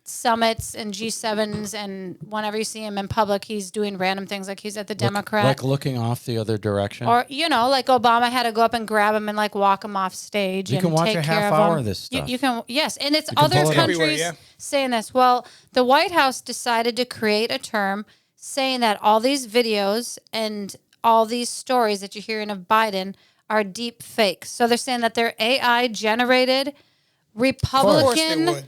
summits and G7s, and whenever you see him in public, he's doing random things, like he's at the Democrat. Like looking off the other direction? Or, like Obama had to go up and grab him and like walk him off stage. You and can watch take a care half of hour him. of this stuff. You can, yes. And it's can other pull it up. countries Everywhere, yeah. saying this. Well, the White House decided to create a term saying that all these videos and all these stories that you're hearing of Biden are deep fakes. So they're saying that they're AI generated Republican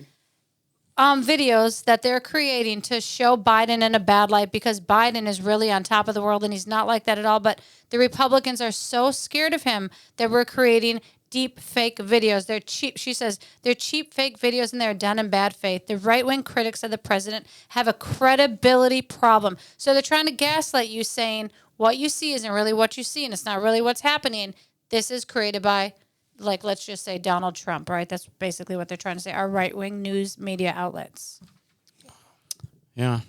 videos that they're creating to show Biden in a bad light, because Biden is really on top of the world and he's not like that at all. But the Republicans are so scared of him that we're creating deep fake videos. They're cheap. She says they're cheap fake videos and they're done in bad faith. The right-wing critics of the president have a credibility problem. So they're trying to gaslight you, saying what you see isn't really what you see and it's not really what's happening. This is created by, like, let's just say Donald Trump, right? That's basically what they're trying to say. Our right-wing news media outlets. Yeah.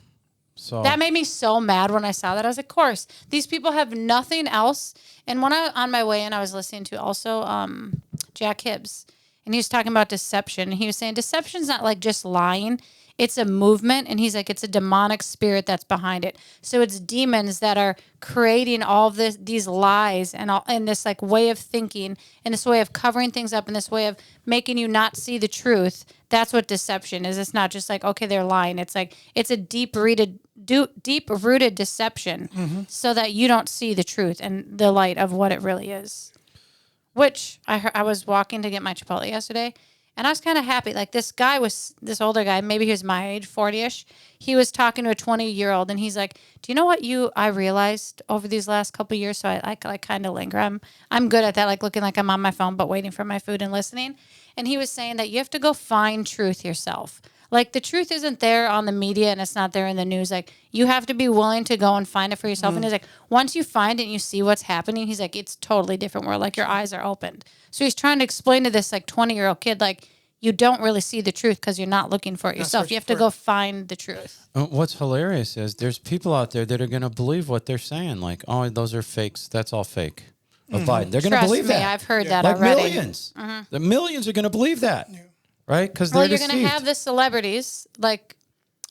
So That made me so mad when I saw that. I was like, of course, these people have nothing else. And when on my way in, I was listening to also Jack Hibbs. and he was talking about deception. And he was saying deception's not like just lying. It's a movement, and he's like, it's a demonic spirit that's behind it. So it's demons that are creating all of these lies and this like way of thinking and this way of covering things up and this way of making you not see the truth. That's what deception is. It's not just like, okay, they're lying. It's like, it's a deep-rooted deception so that you don't see the truth and the light of what it really is. Which I was walking to get my Chipotle yesterday, and I was kind of happy. Like this older guy, maybe he was my age, 40-ish. He was talking to a 20-year-old, and he's like, do you know what I realized over these last couple of years? So I like kind of linger. I'm good at that, like looking like I'm on my phone, but waiting for my food and listening. And he was saying that you have to go find truth yourself. Like the truth isn't there on the media and it's not there in the news. Like you have to be willing to go and find it for yourself. And he's like, once you find it and you see what's happening, he's like, it's totally different world. Like your eyes are opened. So he's trying to explain to this like 20-year-old kid, like you don't really see the truth because you're not looking for it yourself. You have to go find the truth. What's hilarious is there's people out there that are going to believe what they're saying. Like, oh, those are fakes. That's all fake of Biden. They're going to believe that. I've heard that like already. Millions. The millions are going to believe that. Yeah. Right? Because you're going to have the celebrities, like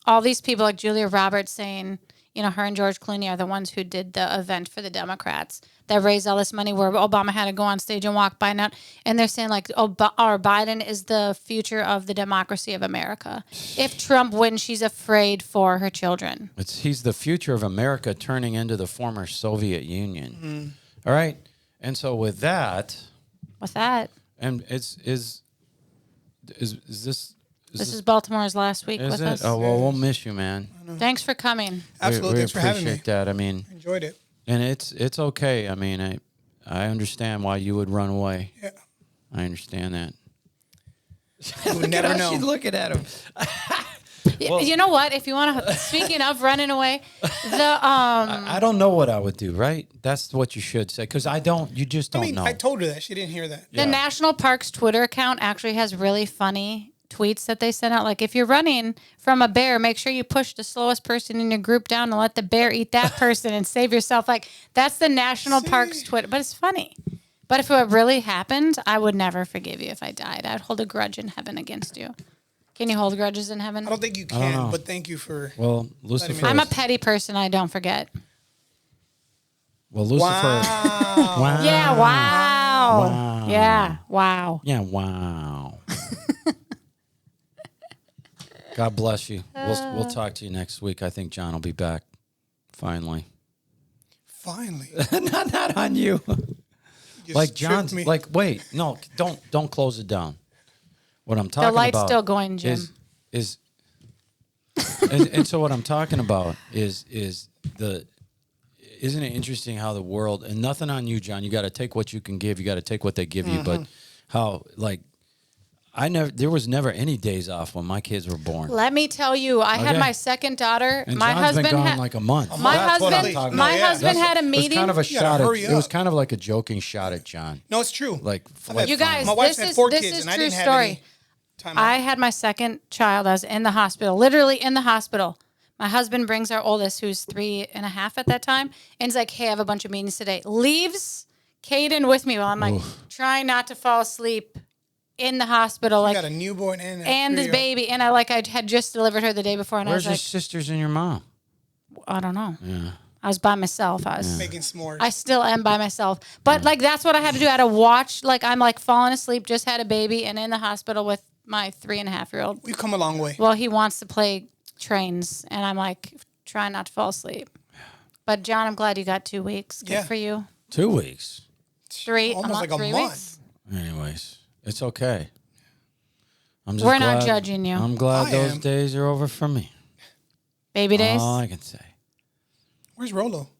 all these people, like Julia Roberts saying, you know, her and George Clooney are the ones who did the event for the Democrats that raised all this money where Obama had to go on stage and walk Biden out. And they're saying, like, Biden is the future of the democracy of America. If Trump wins, she's afraid for her children. He's the future of America turning into the former Soviet Union. All right? And so with that... And Is this Baltimore's last week with us? Oh, well, we'll miss you, man. Thanks for coming. Absolutely. Thanks for having me. We appreciate that. I mean, enjoyed it. And it's okay. I mean, I understand why you would run away. Yeah. I understand that. You would never know. She's looking at him. Well, you know what? If you want to, speaking of running away, I don't know what I would do, right? That's what you should say, because you just don't know. I told her that. She didn't hear that. The National Parks Twitter account actually has really funny tweets that they send out. Like, if you're running from a bear, make sure you push the slowest person in your group down and let the bear eat that person and save yourself. Like, that's the National Parks Twitter. But it's funny. But if it really happened, I would never forgive you if I died. I'd hold a grudge in heaven against you. Can you hold grudges in heaven? I don't think you can, but thank you for... Well, Lucifer... I'm a petty person. I don't forget. Well, Lucifer... Wow. Wow. Yeah, wow. Yeah, wow. Yeah, wow. God bless you. We'll talk to you next week. I think John will be back. Finally. Finally. not on you. Like John's... Like, wait. No, don't close it down. What I'm talking about... The light's still going, Jim. And so what I'm talking about is isn't it interesting how the world, and nothing on you, John, you got to take what you can give, you got to take what they give you, but how, like, there was never any days off when my kids were born. Let me tell you, I had my second daughter. And my John's husband been gone like a month. My husband had a meeting. It was kind of a shot at, it was kind of like a joking shot at John. No, it's true. Like you guys, my wife's had 4 kids, this is and I true didn't have story. any time I off. had my second child. I was in the hospital, literally in the hospital. My husband brings our oldest, who's 3.5 at that time, and he's like, "Hey, I have a bunch of meetings today." Leaves Caden with me while I'm like trying not to fall asleep in the hospital. You like got a newborn and this baby, and I had just delivered her the day before, and Where's I was your sisters and your mom? I don't know. Yeah. I was by myself. I was making s'mores. I still am by myself. But like that's what I had to do. I had to watch. Like I'm like falling asleep, just had a baby, and in the hospital with my 3.5-year-old. We've come a long way. Well, he wants to play trains, and I'm like trying not to fall asleep. But John, I'm glad you got 2 weeks. Good for you. 2 weeks. 3, almost like a 3 month. weeks. Anyways, it's okay. I'm just We're glad, not judging you. I'm glad I those am. days are over for me. Baby days. All I can say. Where's Rolo?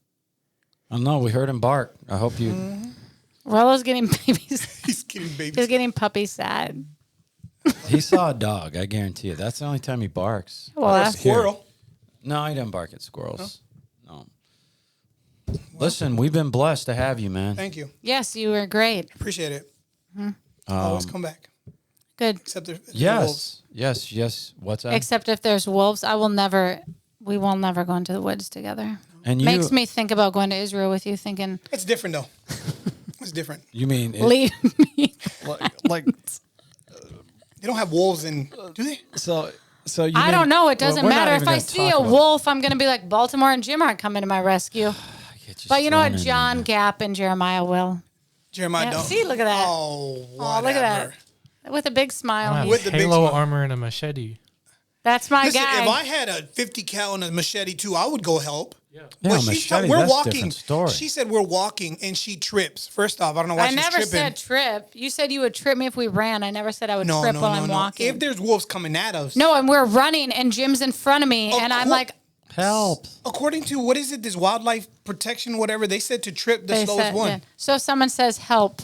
I don't know. We heard him bark. I hope you. Rollo's getting babies. He's getting babies. He's getting puppy sad. He saw a dog. I guarantee you. That's the only time he barks. Well, Or a that's squirrel. No, he doesn't bark at squirrels. No. Listen, we've been blessed to have you, man. Thank you. yes, you were great. Appreciate it. Always come back. Good. Except if the Yes. wolves. Yes. Yes. What's that? Except if there's wolves, we will never go into the woods together. And you Makes me think about going to Israel with you, thinking, It's different, though. It's different. You mean leave me. like They don't have wolves in, do they? So you I don't know. It doesn't we're not matter. even If I gonna see talk a about- wolf, I'm going to be like, Baltimore and Jim aren't coming to my rescue. Get just But you know thrown what? in John there. Gap and Jeremiah will. Jeremiah Yeah, don't. see, look at that. Oh, Oh, look at that. With a big I smile. have With the big Halo smile. armor and a machete. That's my Listen, guy. if I had a 50 cal and a machete too, I would go help. Yeah, But machete, we're that's a walking. different story. She said we're walking and she trips. First off, I don't know why I she's never tripping. said trip. You said you would trip me if we ran. I never said I would trip while I'm walking. If there's wolves coming at us. No, and we're running, and Jim's in front of me, and I'm like, Help. According to, what is it, this wildlife protection, whatever, they said to trip the they slowest said, one. yeah. So if someone says help.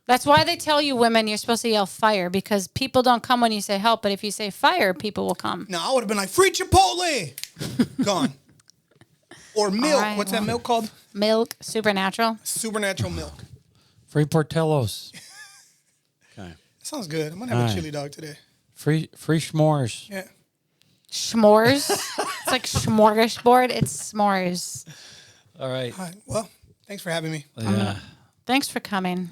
That's why they tell you women you're supposed to yell fire, because people don't come when you say help, but if you say fire, people will come. No, I would have been like, free Chipotle. Gone. Or milk. right, What's well. that milk called? Milk, supernatural. Supernatural milk. Free Portillo's. Okay. Sounds good. I'm going to have All a right. chili dog today. Free s'mores. Yeah. S'mores. It's like smorgasbord. It's s'mores. All right. All right. Well, thanks for having me. Yeah. Thanks for coming.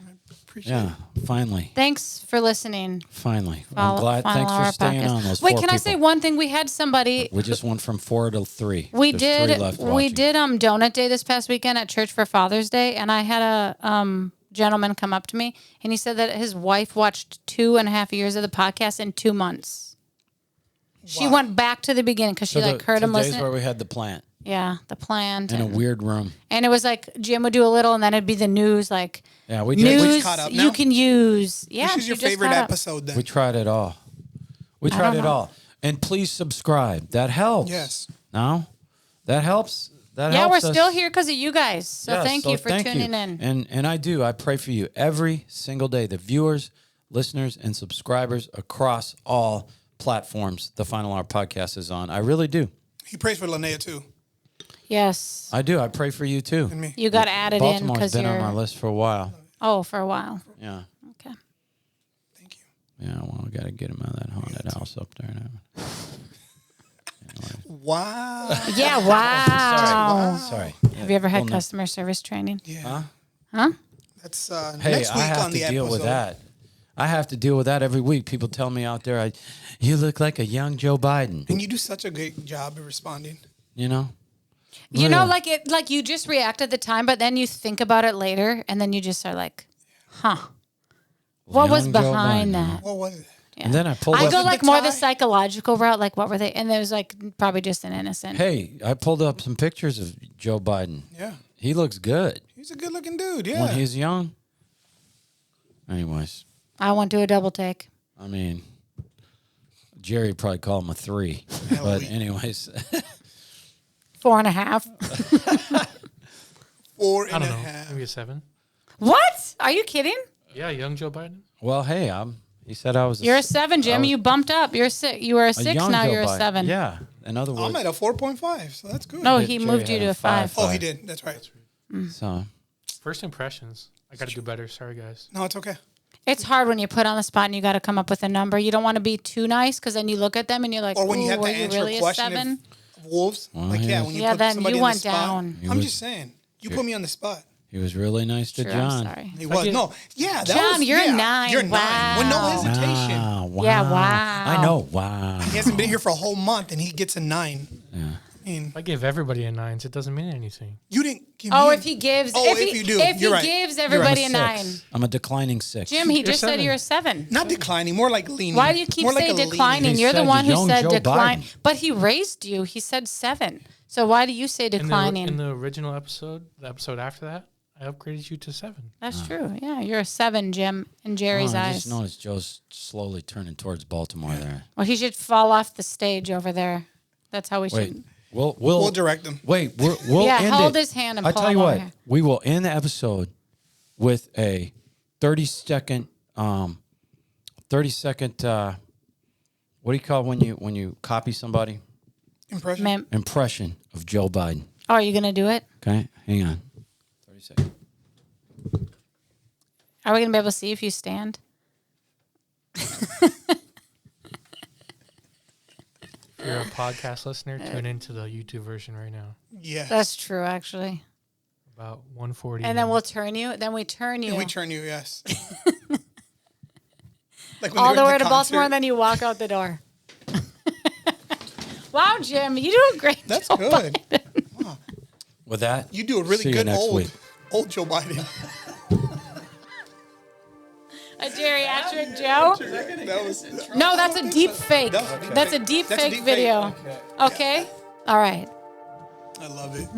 Appreciate Yeah. it. Finally. Thanks for listening. Finally. Follow- I'm glad. follow Thanks for our staying podcast. on those Wait, four can I people. say one thing? We had somebody. We just went from 4 to 3. We There's 3 did. left We watching. did donut day this past weekend at church for Father's Day, and I had a gentleman come up to me, and he said that his wife watched 2.5 years of the podcast in 2 months. She Wow. went back to the beginning because she So heard him the days listen. where we had the plant Yeah, the plant. in a And, weird room. and it was like Jim would do a little, and then it'd be the news, like Yeah, we news caught up you now? can use. Yeah, This is she your just favorite caught up. episode then. We tried it all. We I tried don't it know. all. And please subscribe. That helps. Yes. No? That helps. That Yeah, helps we're us. still here because of you guys. So Yeah, thank so you for thank tuning you. in. And I do. I pray for you every single day. The viewers, listeners, and subscribers across all platforms the Final Hour podcast is on. I really do. He prays for Lonaiah too. Yes. I do. I pray for you too. And me. You got added in Baltimore's because been you're. on our list for a while. Oh, for a while. Yeah. Okay. Thank you. Yeah, well, we got to get him out of that haunted house up there now. Wow. Yeah, wow. Sorry. Have you ever had Well, no. customer service training? Yeah. Huh? That's Hey, next week I have on to the deal episode. with that. I have to deal with that every week. People tell me out there, you look like a young Joe Biden. And you do such a great job of responding. You know? You know, Really. like you just react at the time, but then you think about it later, and then you just are like, huh. What was Young Joe behind Biden. that? What was it? And then I pulled I up. go it like the more the tie? psychological route, like what were they? And it was like probably just an innocent. Hey, I pulled up some pictures of Joe Biden. Yeah. He looks good He's a good looking dude. Yeah. when he's young. Anyways, I won't do a double take. I mean, Jerry would probably call him a 3. Hell, But we- anyways, 4.5. 4 I and don't a know. half. Maybe a 7. What? Are you kidding? Yeah, young Joe Biden. well, hey, he said I was You're a 7, Jim. You bumped up. You're 6. You were a 6. young Now Joe you're a Biden. 7. Yeah. In other words, I'm at a 4.5, so that's good. No, Yeah, he Jerry moved you had to a a 5. 5. Oh, he did. That's right. so First impressions. I got to do better. Sorry, guys. No, it's okay. It's hard when you're put on the spot and you got to come up with a number. You don't want to be too nice because then you look at them and you're like, Or when you "Ooh, have to were you answer really a a question 7? of wolves. Well, Like, yeah, yeah. when you Yeah, put then somebody you in went the spot. down. He I'm was- just saying. You put me on the spot. he was really nice to True, John. I'm sorry. He was. get- No, yeah. That John, was, you're yeah, 9. You're 9. With no Wow. hesitation. Wow. Yeah, wow. I know. Wow. He hasn't been here for a whole month and he gets a 9. Yeah. I mean, If I give everybody a 9, it doesn't mean anything. you didn't give Oh, me if he gives, Oh, if you do. if he You're right. gives You're everybody I'm a a 9. 6. I'm a declining 6. Jim, he You're just said 7. you're a 7. Not declining, more like leaning. Why do you keep More like saying a leaning. declining? He You're the said one who young said Joe decline. Biden. But he raised you. He said 7. So why do you say declining? In the original episode, the episode after that, I upgraded you to 7. That's true. Yeah, you're a 7, Jim, in Jerry's I eyes. just noticed Joe's slowly turning towards Baltimore there. Well, he should fall off the stage over there. That's how we Wait, should. We'll direct him. Wait, we'll Yeah, end hold it. his hand and I pull tell you him over what, here. we will end the episode with a 30-second, what do you call it when you copy somebody? Impression. Ma'am. Impression of Joe Biden. Oh, are you going to do it? Okay, hang on. 30 seconds. Are we going to be able to see if you stand? If you're a podcast listener, tune into the YouTube version right now. Yes. That's true, actually. About 140. And then we'll turn you. Then we turn you. And we turn you, yes. Like when all they the were way at to the Baltimore, concert. and then you walk out the door. Wow, Jim, you do a great That's job. good. With that, You do a really see you good next week. old Joe Biden. A geriatric Joe? That was No, that's a deep fake. That's okay. That's a deep That's a fake deep fake. video. Okay? All right. I love it.